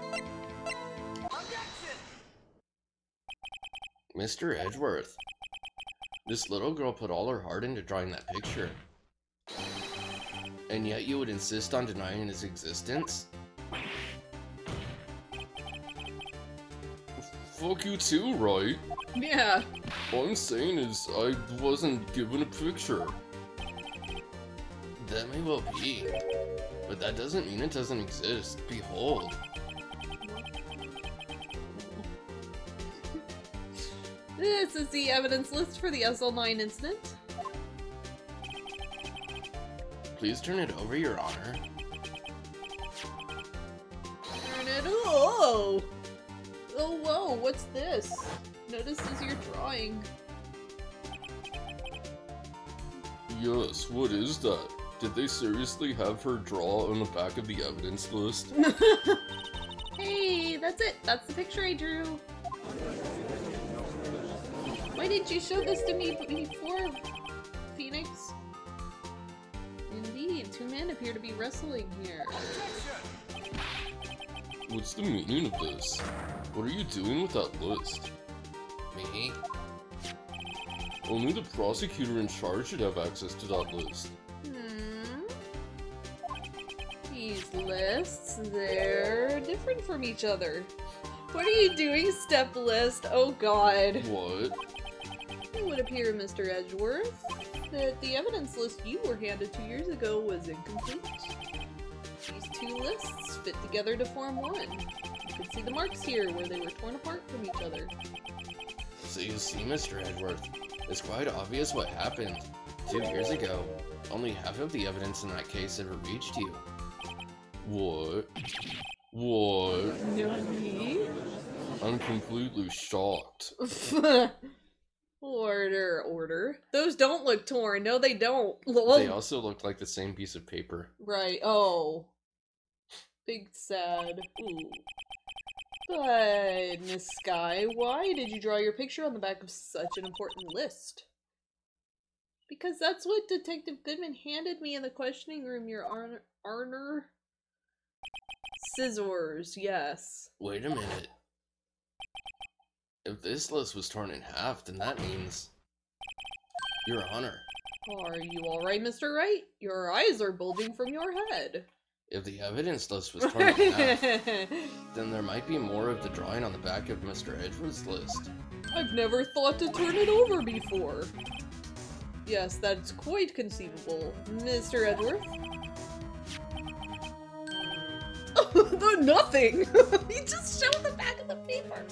B: Mr. Edgeworth, this little girl put all her heart into drawing that picture. And yet you would insist on denying its existence? Fuck you too, right?
C: Yeah.
B: All I'm saying is, I wasn't given a picture. That may well be, but that doesn't mean it doesn't exist. Behold.
C: This is the evidence list for the SL9 incident.
B: Please turn it over, Your Honor.
C: Turn it. Oh! Oh, whoa, what's this? Notices your drawing.
B: Yes, what is that? Did they seriously have her draw on the back of the evidence list?
A: Hey, that's it. That's the picture I drew. Why didn't you show this to me before, Phoenix? Indeed, two men appear to be wrestling here.
B: What's the meaning of this? What are you doing with that list? Me? Only the prosecutor in charge should have access to that list.
A: These lists, they're different from each other. What are you doing, Step List? Oh god.
B: What?
A: It would appear, Mr. Edgeworth, that the evidence list you were handed 2 years ago was incomplete. These two lists fit together to form one. You can see the marks here where they were torn apart from each other.
B: So you see, Mr. Edgeworth, it's quite obvious what happened. 2 years ago, only half of the evidence in that case ever reached you. What? What?
A: Nani?
B: I'm completely shocked.
A: Order. Those don't look torn. No, they don't. Lol.
B: They also look like the same piece of paper.
A: Right. Oh. Big sad. Ooh. But, Miss Sky, why did you draw your picture on the back of such an important list? Because that's what Detective Goodman handed me in the questioning room, Your Honor. Scissors, yes.
B: Wait a minute. If this list was torn in half, then that means... Your Honor.
A: Are you alright, Mr. Wright? Your eyes are bulging from your head.
B: If the evidence list was torn in half, then there might be more of the drawing on the back of Mr. Edgeworth's list.
A: I've never thought to turn it over before. Yes, that's quite conceivable, Mr. Edgeworth. Nothing! He just showed the back of the paper.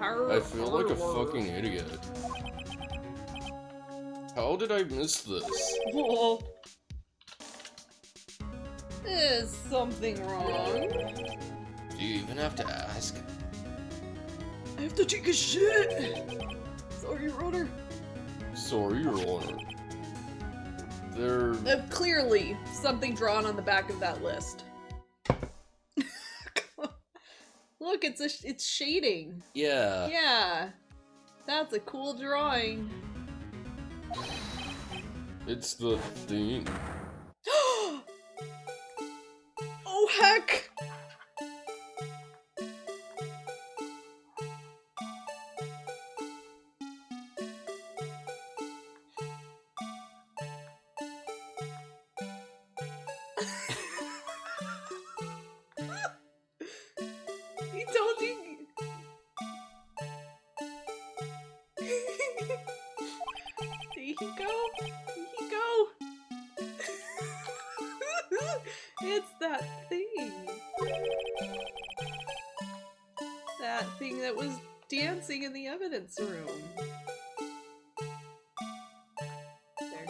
B: I feel like a fucking idiot. How did I miss this?
A: Oh. Is something wrong?
B: Do you even have to ask?
A: I have to take a shit! Sorry, Your Honor.
B: Sorry, Your Honor. There...
A: Clearly, something drawn on the back of that list. Look, it's shading.
B: Yeah.
A: Yeah. That's a cool drawing.
B: It's the thing.
A: Oh, heck! He told you. There you go. There you go. It's that thing. That thing that was dancing in the evidence room. There.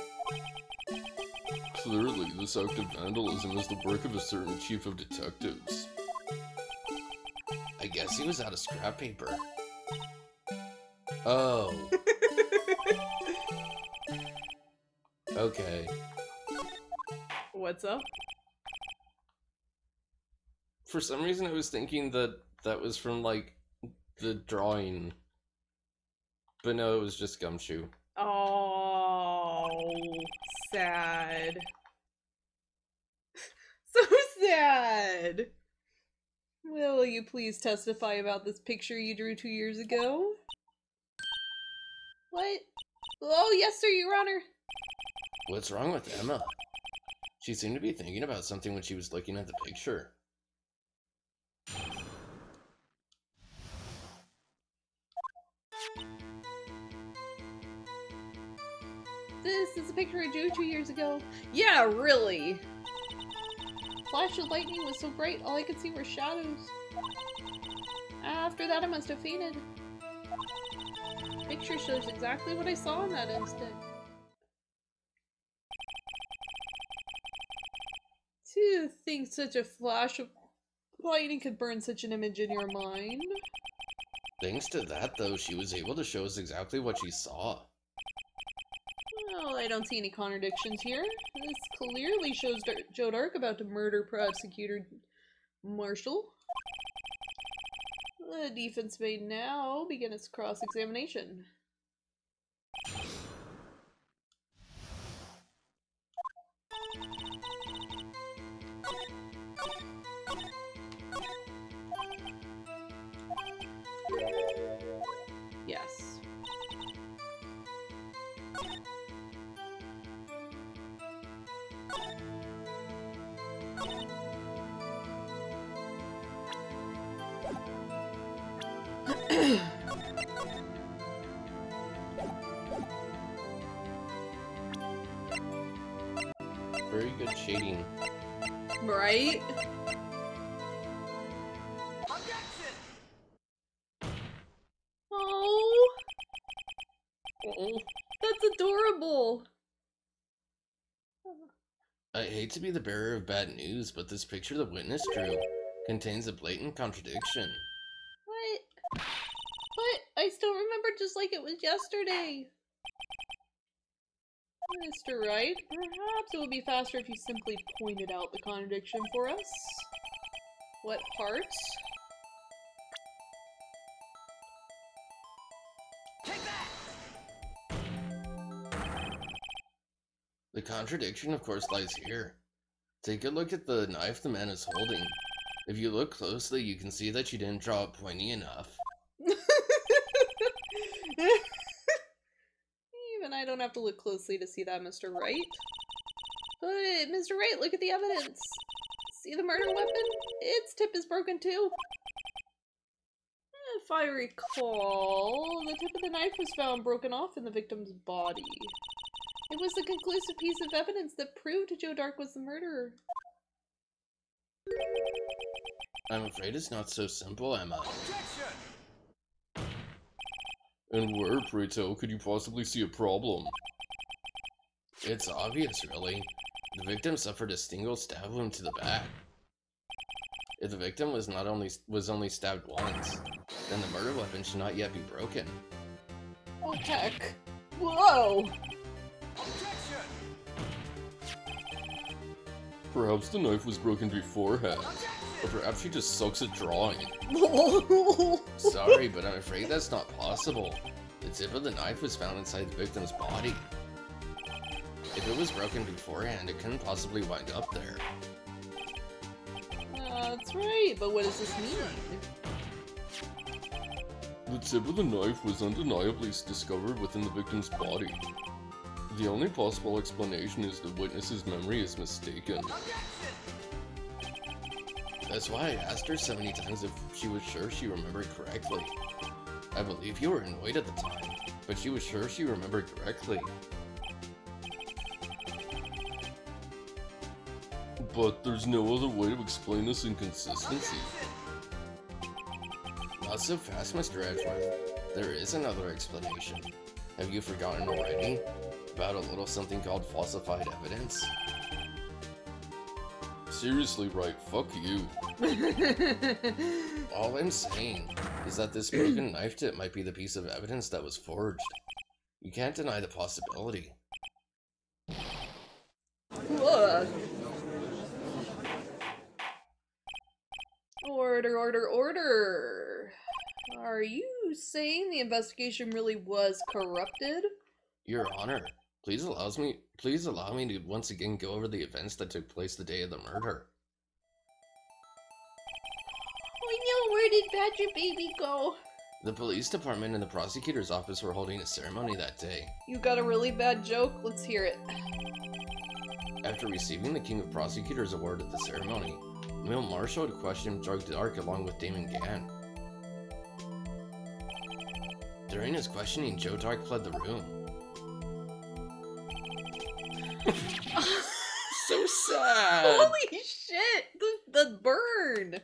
B: Clearly, this act of vandalism is the work of a certain chief of detectives. I guess he was out of scrap paper. Oh. Okay.
A: What's up?
B: For some reason, I was thinking that that was from, like, the drawing. But no, it was just Gumshoe.
A: Oh, sad. So sad. Will you please testify about this picture you drew 2 years ago? What? Oh, yes, sir, Your Honor.
B: What's wrong with Emma? She seemed to be thinking about something when she was looking at the picture.
A: This is a picture I drew 2 years ago. Yeah, really. Flash of lightning was so bright, all I could see were shadows. After that, I must have fainted. The picture shows exactly what I saw in that instant. To think such a flash of lightning could burn such an image in your mind.
B: Thanks to that, though, she was able to show us exactly what she saw.
A: Well, I don't see any contradictions here. This clearly shows Joe Dark about to murder Prosecutor Marshall. The defense may now begin its cross-examination. Yes.
B: Very good shading.
A: Right? Oh, that's adorable.
B: I hate to be the bearer of bad news, but this picture the witness drew contains a blatant contradiction.
A: What? What? I still remember just like it was yesterday. Mr. Wright, perhaps it would be faster if you simply pointed out the contradiction for us. What parts?
B: The contradiction, of course, lies here. Take a look at the knife the man is holding. If you look closely, you can see that she didn't draw it pointy enough.
A: Even I don't have to look closely to see that, Mr. Wright. But, Mr. Wright, look at the evidence. See the murder weapon? Its tip is broken too. If I recall, the tip of the knife was found broken off in the victim's body. It was the conclusive piece of evidence that proved Joe Dark was the murderer.
B: I'm afraid it's not so simple, Emma. And where, pray tell, could you possibly see a problem? It's obvious, really. The victim suffered a single stab wound to the back. If the victim was only stabbed once, then the murder weapon should not yet be broken.
A: Oh heck! Whoa!
B: Perhaps the knife was broken beforehand, or perhaps she just sucks at drawing. Sorry, but I'm afraid that's not possible. The tip of the knife was found inside the victim's body. If it was broken beforehand, it couldn't possibly wind up there.
A: That's right, but what does this mean?
B: The tip of the knife was undeniably discovered within the victim's body. The only possible explanation is the witness's memory is mistaken. That's why I asked her so many times if she was sure she remembered correctly. I believe you were annoyed at the time, but she was sure she remembered correctly. But there's no other way to explain this inconsistency. Not so fast, Mr. Edgeworth. There is another explanation. Have you forgotten already? About a little something called falsified evidence? Seriously, Wright, fuck you. All I'm saying is that this broken knife tip might be the piece of evidence that was forged. You can't deny the possibility.
A: Ugh. Order, order, order. Are you saying the investigation really was corrupted?
B: Your Honor, please allow me to once again go over the events that took place the day of the murder.
A: Oh no, where did Badger Baby go?
B: The police department and the prosecutor's office were holding a ceremony that day.
A: You got a really bad joke? Let's hear it.
B: After receiving the King of Prosecutors award at the ceremony, Emil Marshall had questioned Joe Dark along with Damon Gann. During his questioning, Joe Dark fled the room. So sad!
A: Holy shit! The burn!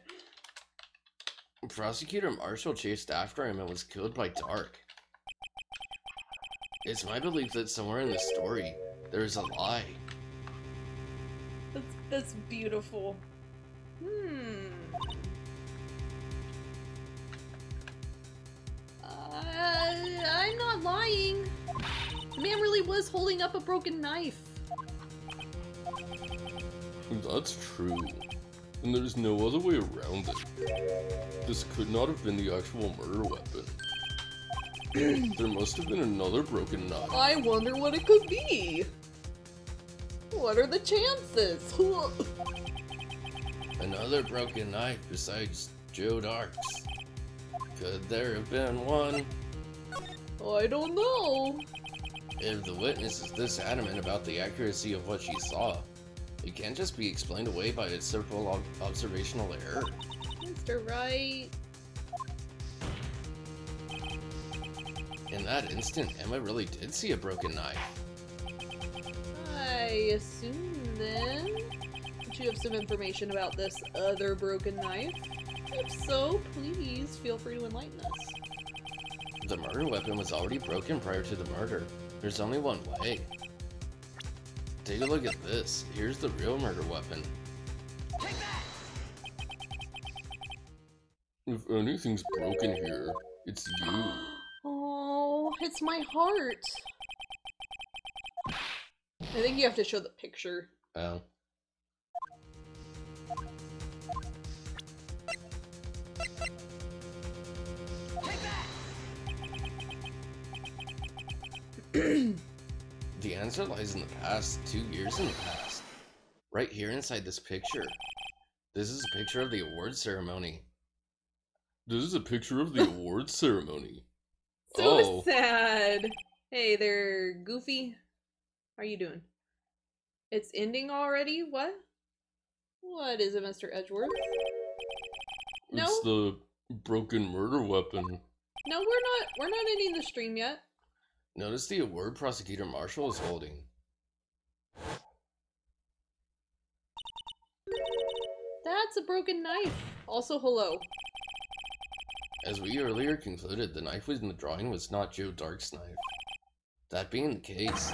B: Prosecutor Marshall chased after him and was killed by Dark. It's my belief that somewhere in the story, there is a lie.
A: That's beautiful. I'm not lying. The man really
C: was holding up a broken knife.
B: That's true. And there's no other way around it. This could not have been the actual murder weapon. There must have been another broken knife.
C: I wonder what it could be. What are the chances?
B: Another broken knife besides Joe Dark's. Could there have been one?
C: I don't know.
B: If the witness is this adamant about the accuracy of what she saw, it can't just be explained away by its simple observational error.
C: Mr. Wright.
B: In that instant, Emma really did see a broken knife.
C: I assume then that you have some information about this other broken knife. If so, please feel free to enlighten us.
B: The murder weapon was already broken prior to the murder. There's only one way. Take a look at this. Here's the real murder weapon.
E: Take that!
B: If anything's broken here, it's you.
C: Oh, it's my heart. I think you have to show the picture.
B: Oh.
E: Take that!
B: The answer lies in the past, 2 years in the past. Right here inside this picture. This is a picture of the award ceremony. This is a picture of the award ceremony.
C: So sad. Hey there, Goofy. How are you doing? It's ending already? What? What is it, Mr. Edgeworth? No?
B: It's the broken murder weapon.
C: No, we're not ending the stream yet.
B: Notice the award Prosecutor Marshall is holding.
C: That's a broken knife. Also, hello.
B: As we earlier concluded, the knife in the drawing was not Joe Dark's knife. That being the case,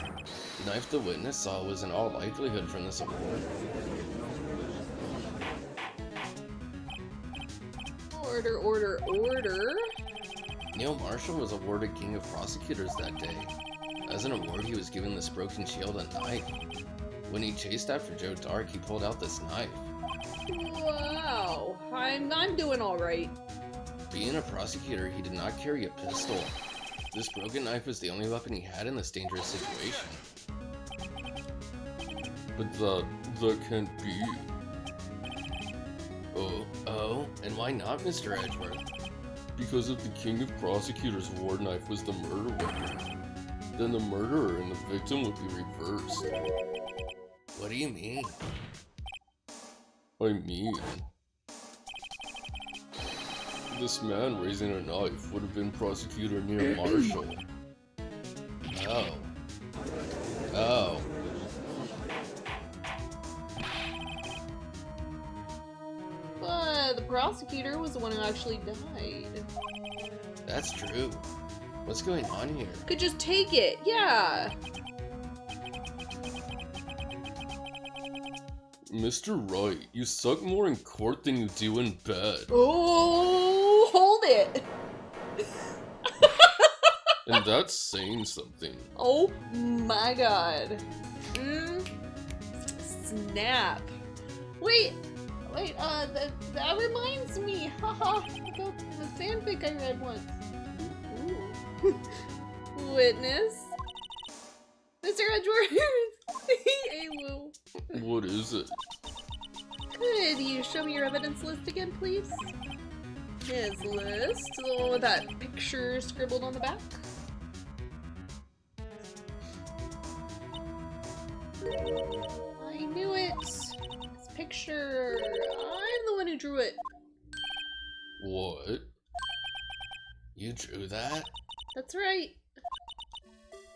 B: the knife the witness saw was in all likelihood from this award.
C: Order, order, order.
B: Neil Marshall was awarded King of Prosecutors that day. As an award, he was given this broken shield and knife. When he chased after Joe Dark, he pulled out this knife.
C: Wow, I'm doing all right.
B: Being a prosecutor, he did not carry a pistol. This broken knife was the only weapon he had in this dangerous situation. But that can't be. Oh, and why not, Mr. Edgeworth? Because if the King of Prosecutors' award knife was the murder weapon, then the murderer and the victim would be reversed. What do you mean? I mean, this man raising a knife would have been Prosecutor Neil Marshall. Oh.
C: But the prosecutor was the one who actually died.
B: That's true. What's going on here?
C: Could just take it, yeah.
B: Mr. Wright, you suck more in court than you do in bed.
C: Oh, hold it.
B: And that's saying something.
C: Oh my god. Snap. Wait, that reminds me, haha, about the fanfic I read once. Ooh. Witness? Mr. Edgeworth? Hey, Lou.
B: What is it?
C: Could you show me your evidence list again, please? His list, the one with that picture scribbled on the back. I knew it. This picture. I'm the one who drew it.
B: What? You drew that?
C: That's right.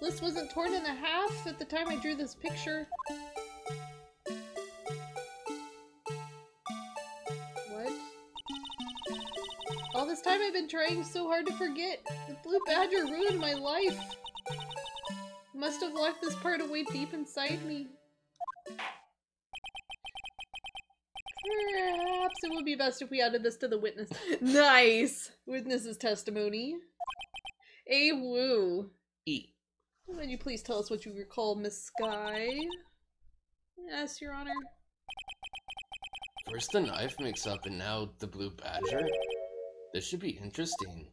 C: List wasn't torn in half at the time I drew this picture. What? All this time I've been trying so hard to forget. The blue badger ruined my life. Must have locked this part away deep inside me. Perhaps it would be best if we added this to the witness. Nice! Witness's testimony. A woo.
B: E.
C: Wait Would you please tell us what you recall, Miss Sky? Yes, Your Honor.
B: First the knife mix-up and now the blue badger? This should be interesting.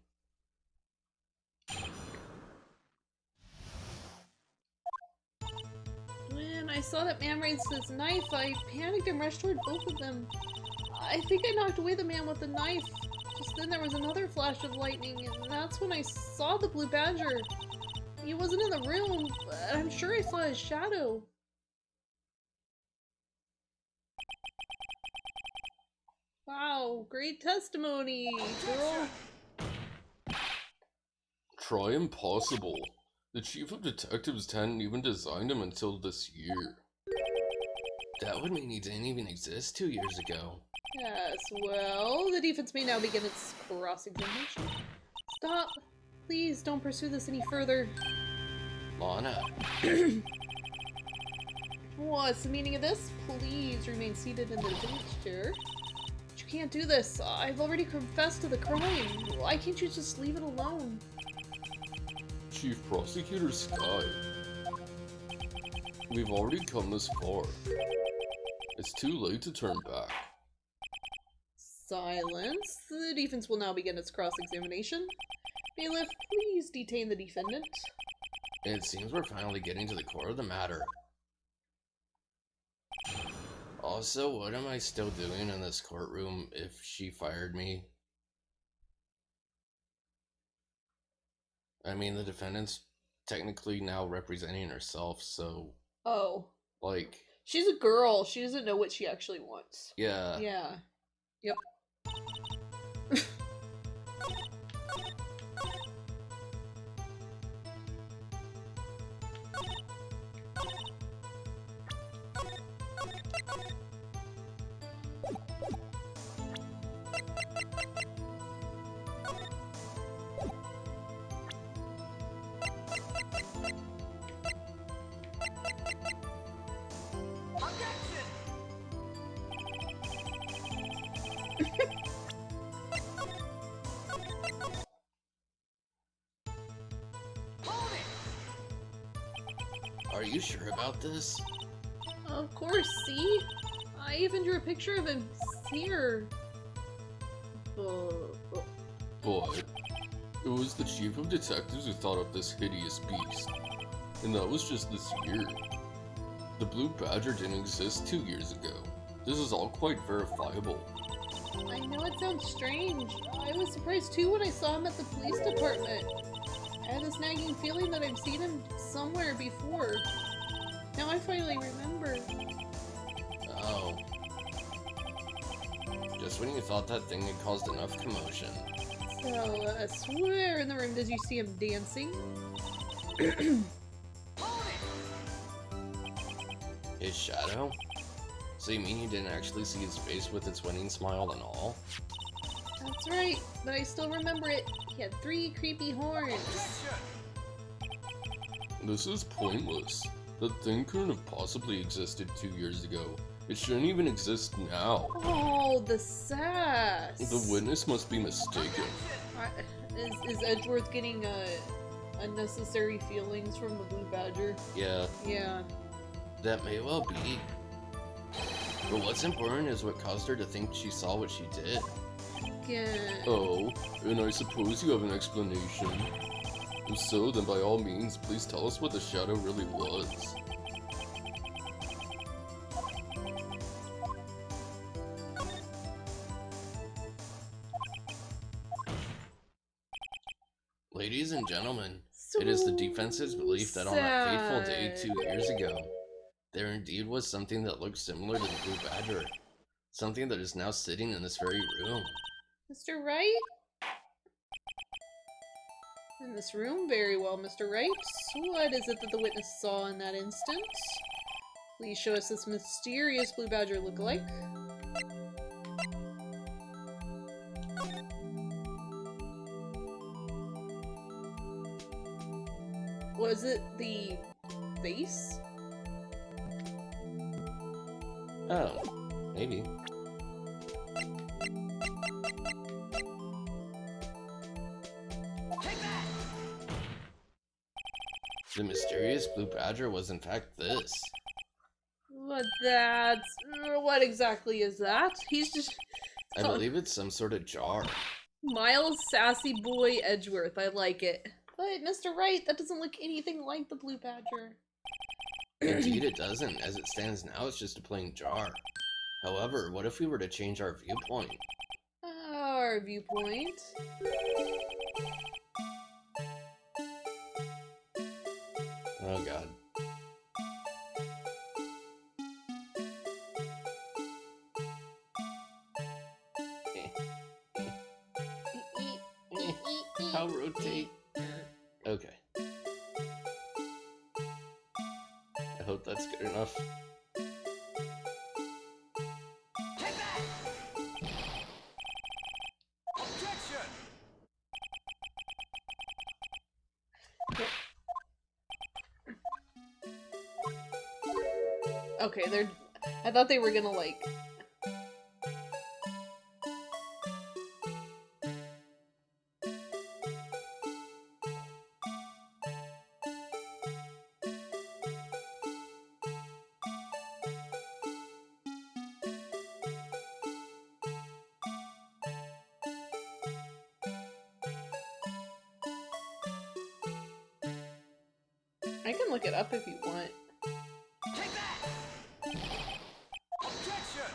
C: When I saw that man raise his knife, I panicked and rushed toward both of them. I think I knocked away the man with the knife. Just then there was another flash of lightning, and that's when I saw the blue badger. He wasn't in the room, but I'm sure I saw his shadow. Wow, great testimony, girl.
B: Try impossible. The chief of detectives hadn't even designed him until this year. That would mean he didn't even exist 2 years ago.
C: Yes, well, the defense may now begin its cross-examination. Stop. Please don't pursue this any further.
B: Lana.
C: What's the meaning of this? Please remain seated in the defense chair. But you can't do this. I've already confessed to the crime. Why can't you just leave it alone?
B: Chief Prosecutor Sky. We've already come this far. It's too late to turn back.
C: Silence. The defense will now begin its cross-examination. Bailiff, please detain the defendant.
B: It seems we're finally getting to the core of the matter. Also, what am I still doing in this courtroom if she fired me? I mean, the defendant's technically now representing herself, so...
C: Oh.
B: Like...
C: She's a girl. She doesn't know what she actually wants.
B: Yeah.
C: Yeah. Yep.
B: Are you sure about this?
C: Of course, see? I even drew a picture of him here.
B: But it was the chief of detectives who thought of this hideous beast. And that was just this year. The blue badger didn't exist 2 years ago. This is all quite verifiable.
C: I know it sounds strange. I was surprised too when I saw him at the police department. I had this nagging feeling that I've seen him somewhere before. Now I finally remember.
B: Oh. Just when you thought that thing had caused enough commotion.
C: So, where in the room did you see him dancing?
B: His shadow? So you mean you didn't actually see his face with its winning smile and all?
C: That's right, but I still remember it. He had 3 creepy horns.
B: This is pointless. That thing couldn't have possibly existed 2 years ago. It shouldn't even exist now.
C: Oh, the sass.
B: The witness must be mistaken.
C: Is Edgeworth getting unnecessary feelings from the blue badger?
B: Yeah,
C: Yeah.
B: that may well be. But what's important is what caused her to think she saw what she did.
C: Yeah.
B: Oh, and I suppose you have an explanation. If so, then by all means, please tell us what the shadow really was. Ladies and gentlemen, it is the defense's belief that on that fateful day 2 years ago, there indeed was something that looked similar to the blue badger. Something that is now sitting in this very room.
C: Mr. Wright? In this room? Very well, Mr. Wright. What is it that the witness saw in that instant? Please show us this mysterious blue badger look-alike. Was it the face?
B: Oh, maybe.
E: Take that!
B: The mysterious blue badger was in fact this.
C: What exactly is that? He's just...
B: I believe it's some sort of jar.
C: Miles Sassy Boy Edgeworth, I like it. But, Mr. Wright, that doesn't look anything like the blue badger.
B: Indeed it doesn't. As it stands now, it's just a plain jar. However, what if we were to change our viewpoint?
C: Our viewpoint?
B: Oh god. How rotate? Okay. I hope that's good enough.
E: Take that! Objection!
C: Okay, I thought they were gonna, like... I can look it up if you want.
E: Take that! Objection!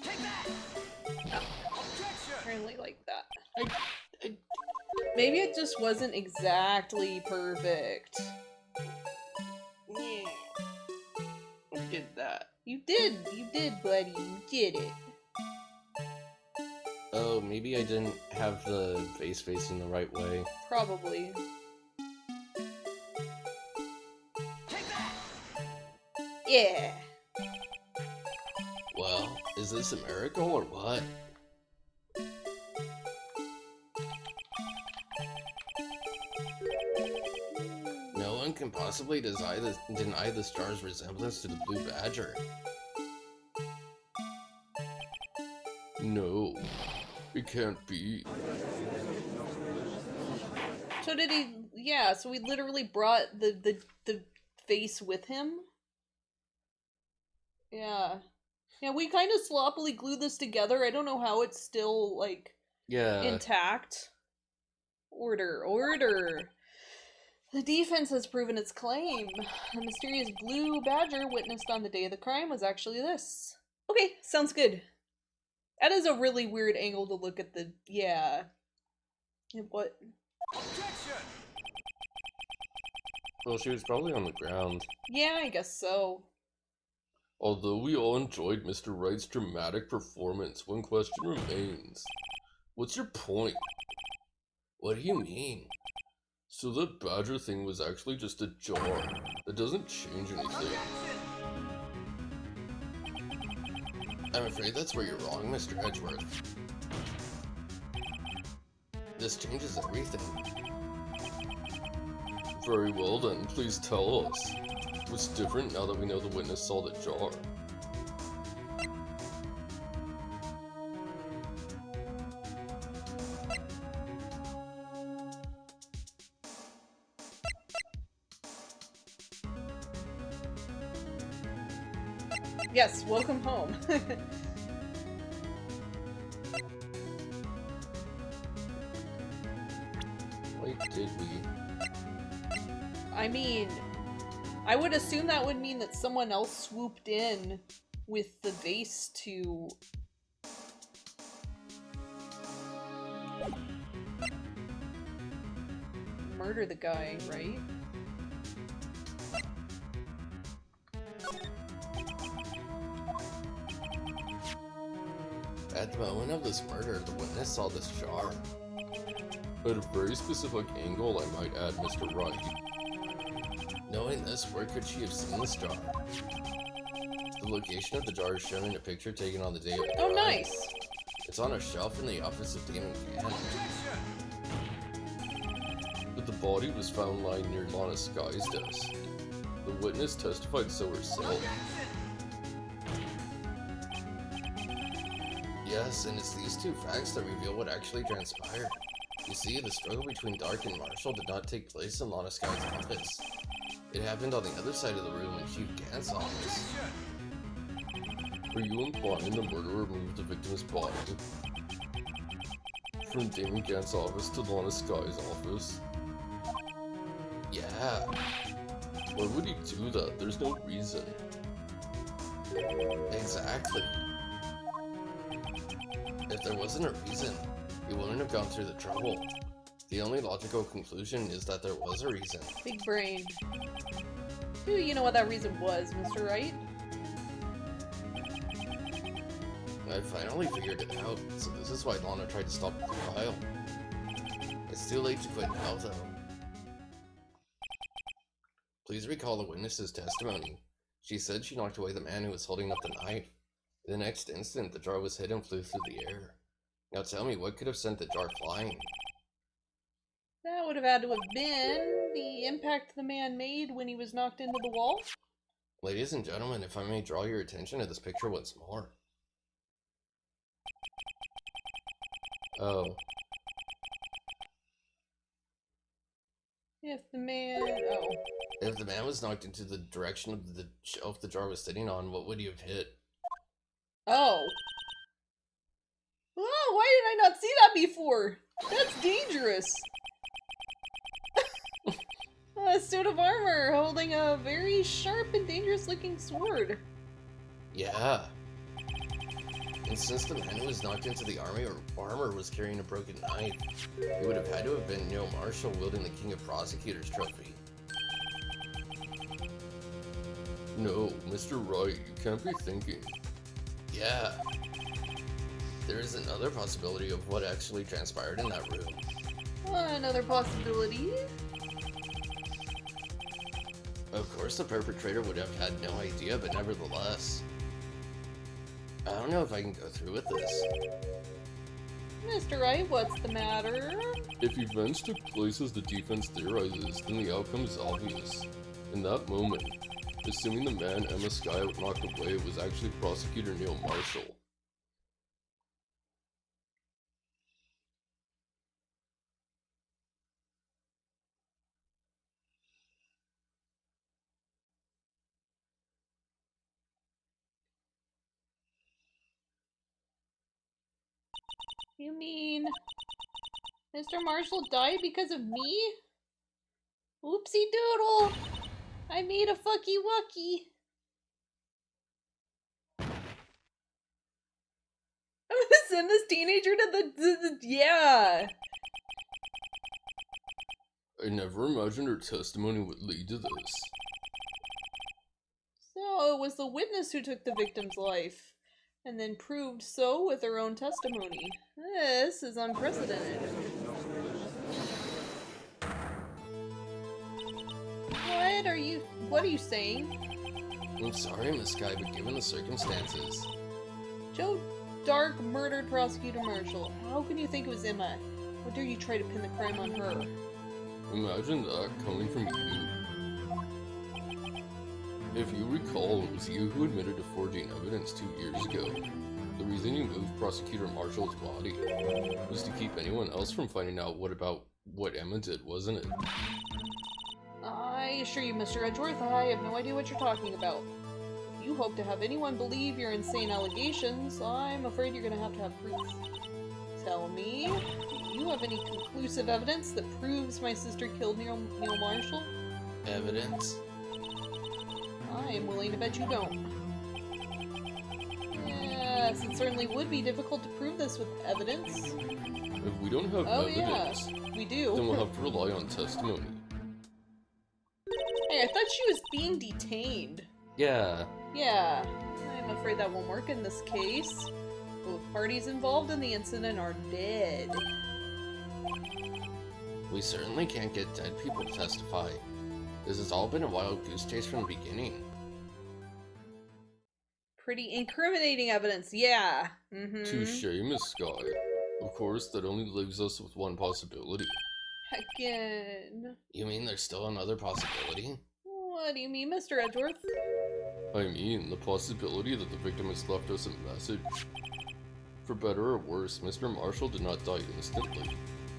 E: Take that! Objection!
C: Apparently like that.
B: I
C: Maybe it just wasn't exactly perfect.
B: yeah. I did that.
C: You did, buddy. You did it.
B: Oh, maybe I didn't have the vase facing the right way.
C: Probably.
E: Take that!
C: Yeah.
B: Well, is this a miracle or what? No one can possibly deny the star's resemblance to the blue badger. No, it can't be.
C: So did he? Yeah. So we literally brought the face with him. Yeah. Yeah. We kind of sloppily glued this together. I don't know how it's still like
B: Yeah.
C: intact. Order. The defense has proven its claim. The mysterious blue badger witnessed on the day of the crime was actually this. Okay, sounds good. That is a really weird angle to look at the... Yeah. What?
E: Objection!
B: Well, she was probably on the ground.
C: Yeah, I guess so.
B: Although we all enjoyed Mr. Wright's dramatic performance, one question remains. What's your point? What do you mean? So the badger thing was actually just a jar. That doesn't change anything. I'm afraid that's where you're wrong, Mr. Edgeworth. This changes everything. Very well then, please tell us. What's different now that we know the witness saw the jar?
C: Yes, welcome home.
B: Why did we?
C: I mean, I would assume that would mean that someone else swooped in with the vase to... murder the guy, right?
B: At the moment of this murder, the witness saw this jar.
F: At a very specific angle, I might add, Mr. Wright.
B: Knowing this, where could she have seen this jar? The location of the jar is shown in a picture taken on the day of the
A: Oh,
B: crime.
A: nice.
B: It's on a shelf in the office of Damon Cannon.
F: But the body was found lying near Lana Sky's desk. The witness testified so herself.
B: Yes, and it's these two facts that reveal what actually transpired. You see, the struggle between Dark and Marshall did not take place in Lana Sky's office. It happened on the other side of the room in Chief Gant's office.
F: Are you implying the murderer moved the victim's body from Damon Gant's office to Lana Sky's office?
B: Yeah.
F: Why would he do that? There's no reason.
B: Exactly. If there wasn't a reason, he wouldn't have gone through the trouble. The only logical conclusion is that there was a reason.
A: Big brain. Do you know what that reason was, Mr. Wright?
B: I finally figured it out, so this is why Lana tried to stop the trial. It's too late to quit now, though. Please recall the witness's testimony. She said she knocked away the man who was holding up the knife. The next instant, the jar was hit and flew through the air. Now tell me, what could have sent the jar flying?
A: That would have had to have been the impact the man made when he was knocked into the wall.
B: Ladies and gentlemen, if I may draw your attention to this picture once more. Oh.
A: If the man... Oh.
B: If the man was knocked into the direction of the shelf the jar was sitting on, what would he have hit?
A: Oh. Oh, why did I not see that before? That's dangerous. A suit of armor holding a very sharp and dangerous looking sword.
B: Yeah. And since the man who was knocked into the armor was carrying a broken knife, it would have had to have been Neil Marshall wielding the King of Prosecutors trophy.
F: No, Mr. Wright, you can't be thinking.
B: Yeah. There is another possibility of what actually transpired in that room.
A: Another possibility.
B: Of course the perpetrator would have had no idea, but nevertheless. I don't know if I can go through with this.
A: Mr. Wright, what's the matter?
F: If events took place as the defense theorizes, then the outcome is obvious. In that moment, assuming the man Emma Sky knocked away was actually Prosecutor Neil Marshall.
A: You mean Mr. Marshall died because of me? Oopsie doodle! I made a fucky wucky. I'm gonna send this teenager to the yeah.
F: I never imagined her testimony would lead to this.
A: So it was the witness who took the victim's life, and then proved so with her own testimony. This is unprecedented. What are you saying?
B: I'm sorry, Miss Sky, but given the circumstances...
A: Joe Dark murdered Prosecutor Marshall. How can you think it was Emma? How dare you try to pin the crime on her?
F: Imagine that coming from you. If you recall, it was you who admitted to forging evidence 2 years ago. The reason you moved Prosecutor Marshall's body was to keep anyone else from finding out what Emma did, wasn't it?
A: I assure you, Mr. Edgeworth, I have no idea what you're talking about. If you hope to have anyone believe your insane allegations, I'm afraid you're gonna have proof. Tell me, do you have any conclusive evidence that proves my sister killed Neil Marshall?
B: Evidence?
A: I am willing to bet you don't. Yes, it certainly would be difficult to prove this with evidence.
F: If we don't have evidence,
A: yeah, we do.
F: then we'll have to rely on testimony.
A: Hey, I thought she was being detained.
B: Yeah.
A: Yeah, I'm afraid that won't work in this case.
C: Both parties involved in the incident are dead.
B: We certainly can't get dead people to testify. This has all been a wild goose chase from the beginning.
C: Pretty incriminating evidence, yeah.
F: Touche, Miss Sky. Of course, that only leaves us with one possibility.
C: Again.
B: You mean there's still another possibility?
C: What do you mean, Mr. Edgeworth?
F: I mean, the possibility that the victim has left us a message. For better or worse, Mr. Marshall did not die instantly.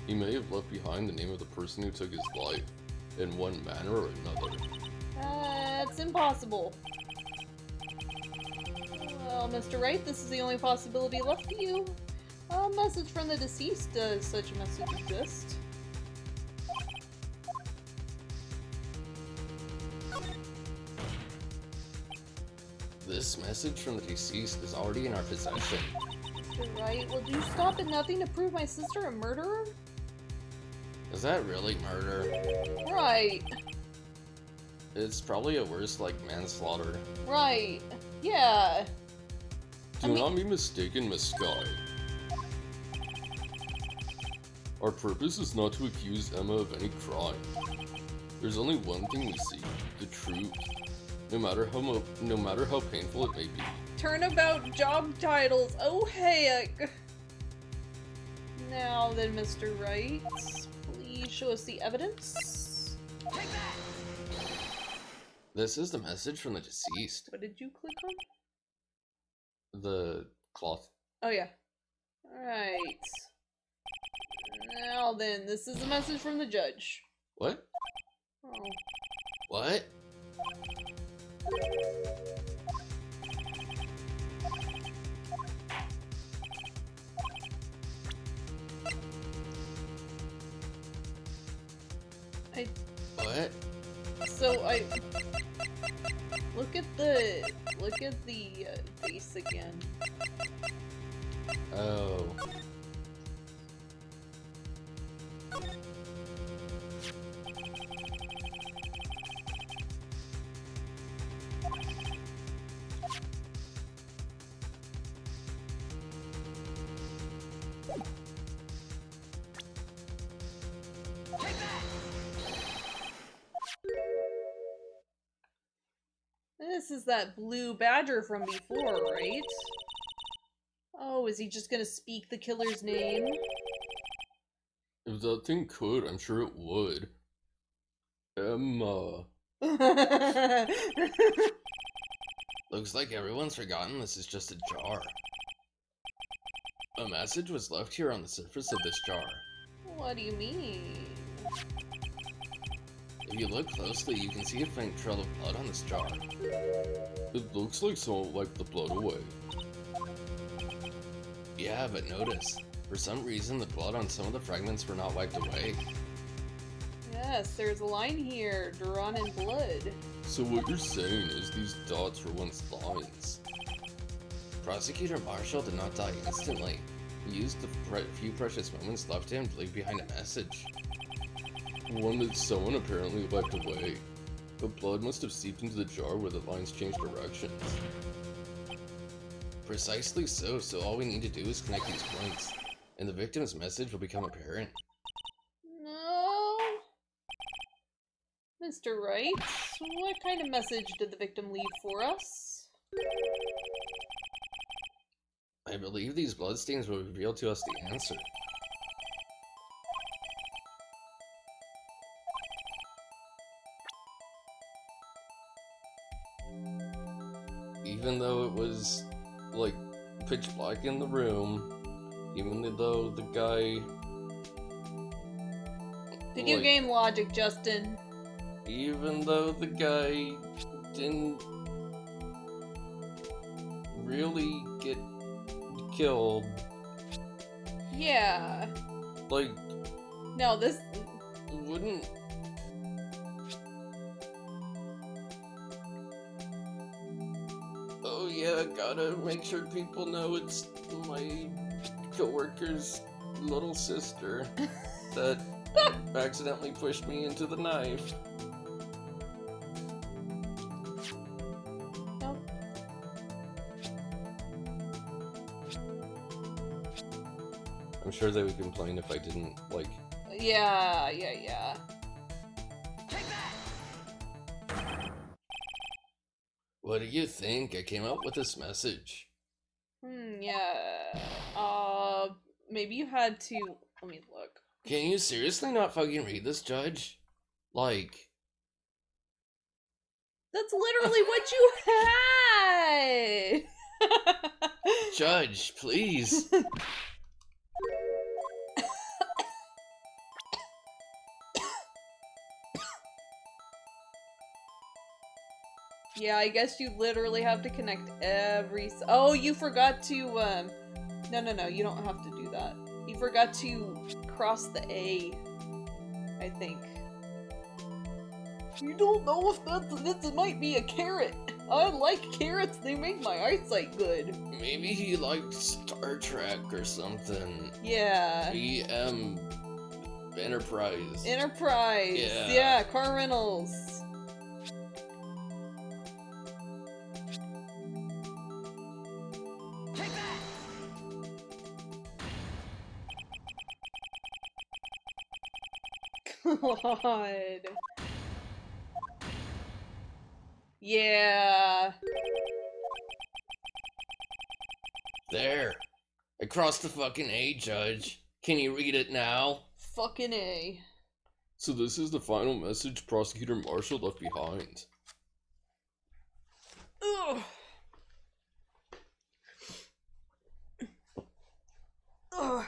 F: He may have left behind the name of the person who took his life, in one manner or another.
C: That's impossible. Well, Mr. Wright, this is the only possibility left to you. A message from the deceased. Does such a message exist?
B: This message from the deceased is already in our possession.
C: Mr. Wright, will you stop at nothing to prove my sister a murderer?
B: Is that really murder?
C: Right.
B: It's probably at worst like manslaughter.
C: Right. Yeah.
F: Do not be mistaken, Miss Sky. Our purpose is not to accuse Emma of any crime. There's only one thing we seek, the truth. No matter how painful it may be.
C: Turnabout job titles. Oh heck. Now then, Mr. Wright, please show us the evidence.
E: Take that!
B: This is the message from the deceased.
C: What did you click on?
B: The cloth.
C: Oh yeah. Alright. Now then, this is a message from the judge.
B: What?
C: Oh.
B: What? What?
C: So I look at the face again.
B: Oh.
C: This is that blue badger from before, right? Oh, is he just gonna speak the killer's name?
F: If that thing could, I'm sure it would. Emma.
B: Looks like everyone's forgotten this is just a jar. A message was left here on the surface of this jar.
C: What do you mean?
B: If you look closely, you can see a faint trail of blood on this jar.
F: It looks like someone wiped the blood away.
B: Yeah, but notice, for some reason the blood on some of the fragments were not wiped away.
C: Yes, there's a line here, drawn in blood.
F: So what you're saying is these dots were once lines.
B: Prosecutor Marshall did not die instantly. He used the few precious moments left to him to leave behind a message.
F: One that someone apparently wiped away. The blood must have seeped into the jar where the lines changed directions.
B: Precisely so all we need to do is connect these points, and the victim's message will become apparent.
C: No. Mr. Wright, what kind of message did the victim leave for us?
B: I believe these bloodstains will reveal to us the answer. Even though it was, like, pitch black in the room, even though the guy...
C: Video game logic, Justin.
B: Even though the guy didn't really get killed.
C: Yeah.
B: Like...
C: No, this...
B: Wouldn't... Oh yeah, gotta make sure people know it's my coworker's little sister that accidentally pushed me into the knife.
C: No.
F: I'm sure they would complain if I didn't, like...
A: Yeah.
E: Take that!
F: What do you think? I came up with this message.
A: Yeah. Maybe you had to... Let me look.
F: Can you seriously not fucking read this, Judge? Like...
A: That's literally what you had!
F: Judge, please.
A: Yeah, I guess you literally have to connect every... Oh, you forgot to, No, you don't have to do that. You forgot to cross the A, I think. You don't know if this might be a carrot. I like carrots, they make my eyesight good.
F: Maybe he liked Star Trek or something.
A: Yeah.
F: EM Enterprise.
A: Enterprise. Yeah, car rentals.
E: Take that!
A: God. Yeah.
F: There. I crossed the fucking A, Judge. Can you read it now?
A: Fucking A.
F: So this is the final message Prosecutor Marshall left behind.
A: Ugh. Ugh.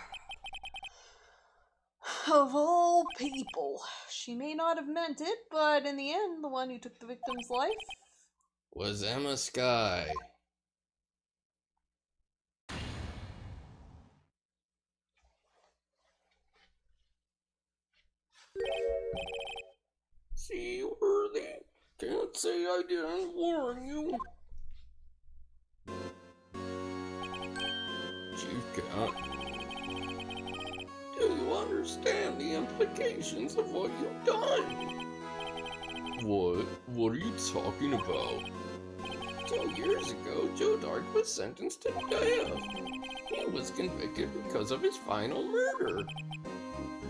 A: Of all people, she may not have meant it, but in the end, the one who took the victim's life
F: Was Emma Sky. Seaworthy, can't say I didn't warn you. Chief Cat, do you understand the implications of what you've done? What are you talking about? 2 years ago, Joe Dark was sentenced to death. He was convicted because of his final murder.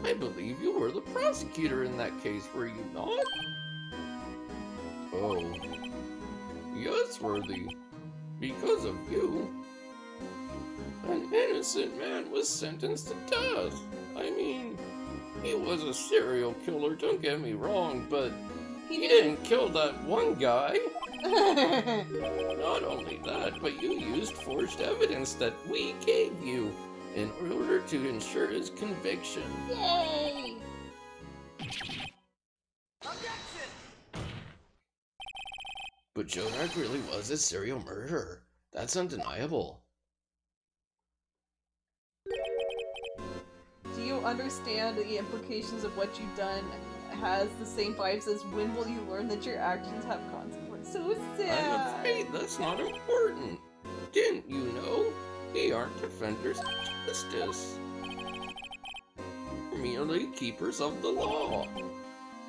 F: I believe you were the prosecutor in that case, were you not? Oh. Yes, Worthy. Because of you. An innocent man was sentenced to death. I mean, he was a serial killer, don't get me wrong, but he didn't kill that one guy. Not only that, but you used forged evidence that we gave you in order to ensure his conviction.
A: Yay!
E: Objection!
F: But Joe Dark really was a serial murderer. That's undeniable.
A: Do you understand the implications of what you've done has the same vibes as when will you learn that your actions have consequences? So sad.
F: I'm afraid that's not important. Didn't you know? We aren't defenders of justice. We're merely keepers of the law.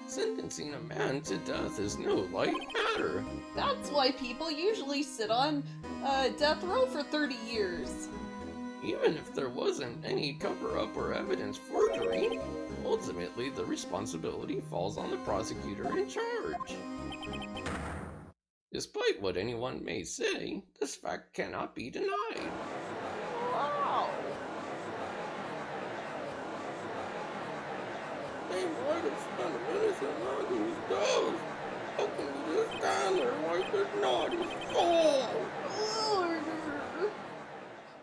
F: Sentencing a man to death is no light matter.
A: That's why people usually sit on death row for 30 years.
F: Even if there wasn't any cover-up or evidence forgery, ultimately the responsibility falls on the prosecutor in charge. Despite what anyone may say, this fact cannot be denied.
A: Wow.
F: They might have spent a innocent man who's dead. How can you just stand there like it's not his fault?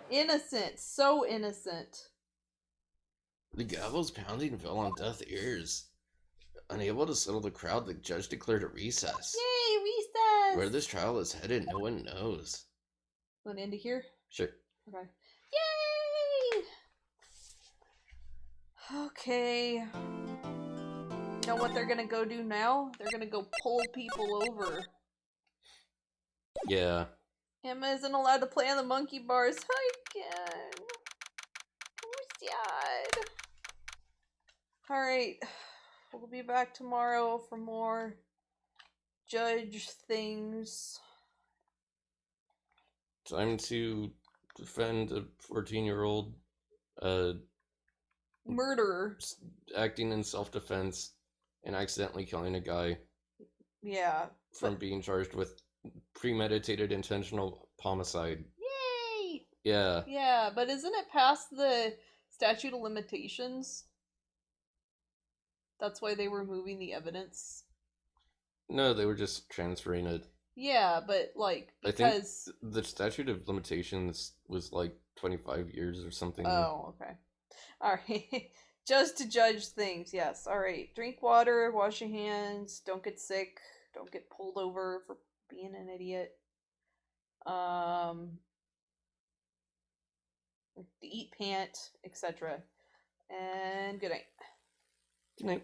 A: Innocent, so innocent.
F: The gavel's pounding fell on deaf ears. Unable to settle the crowd, the judge declared a recess.
A: Yay, recess!
F: Where this trial is headed, no one knows.
A: Want to end it here?
F: Sure.
A: Okay. Yay! Okay. You know what they're gonna go do now? They're gonna go pull people over.
F: Yeah.
A: Emma isn't allowed to play on the monkey bars again. Oh, sad. Alright. We'll be back tomorrow for more judge things.
F: Time to defend a 14-year-old
A: murder.
F: acting in self-defense and accidentally killing a guy
A: Yeah.
F: from being charged with premeditated intentional homicide.
A: Yay!
F: Yeah.
A: Yeah, but isn't it past the statute of limitations? That's why they were moving the evidence.
F: No, they were just transferring it.
A: Yeah, but like
F: I think
A: because
F: the statute of limitations was like 25 years or something.
A: oh, okay. Alright. Just to judge things, yes. Alright. Drink water, wash your hands, don't get sick, don't get pulled over for being an idiot. Eat pant, etc. And good night.
F: Good night.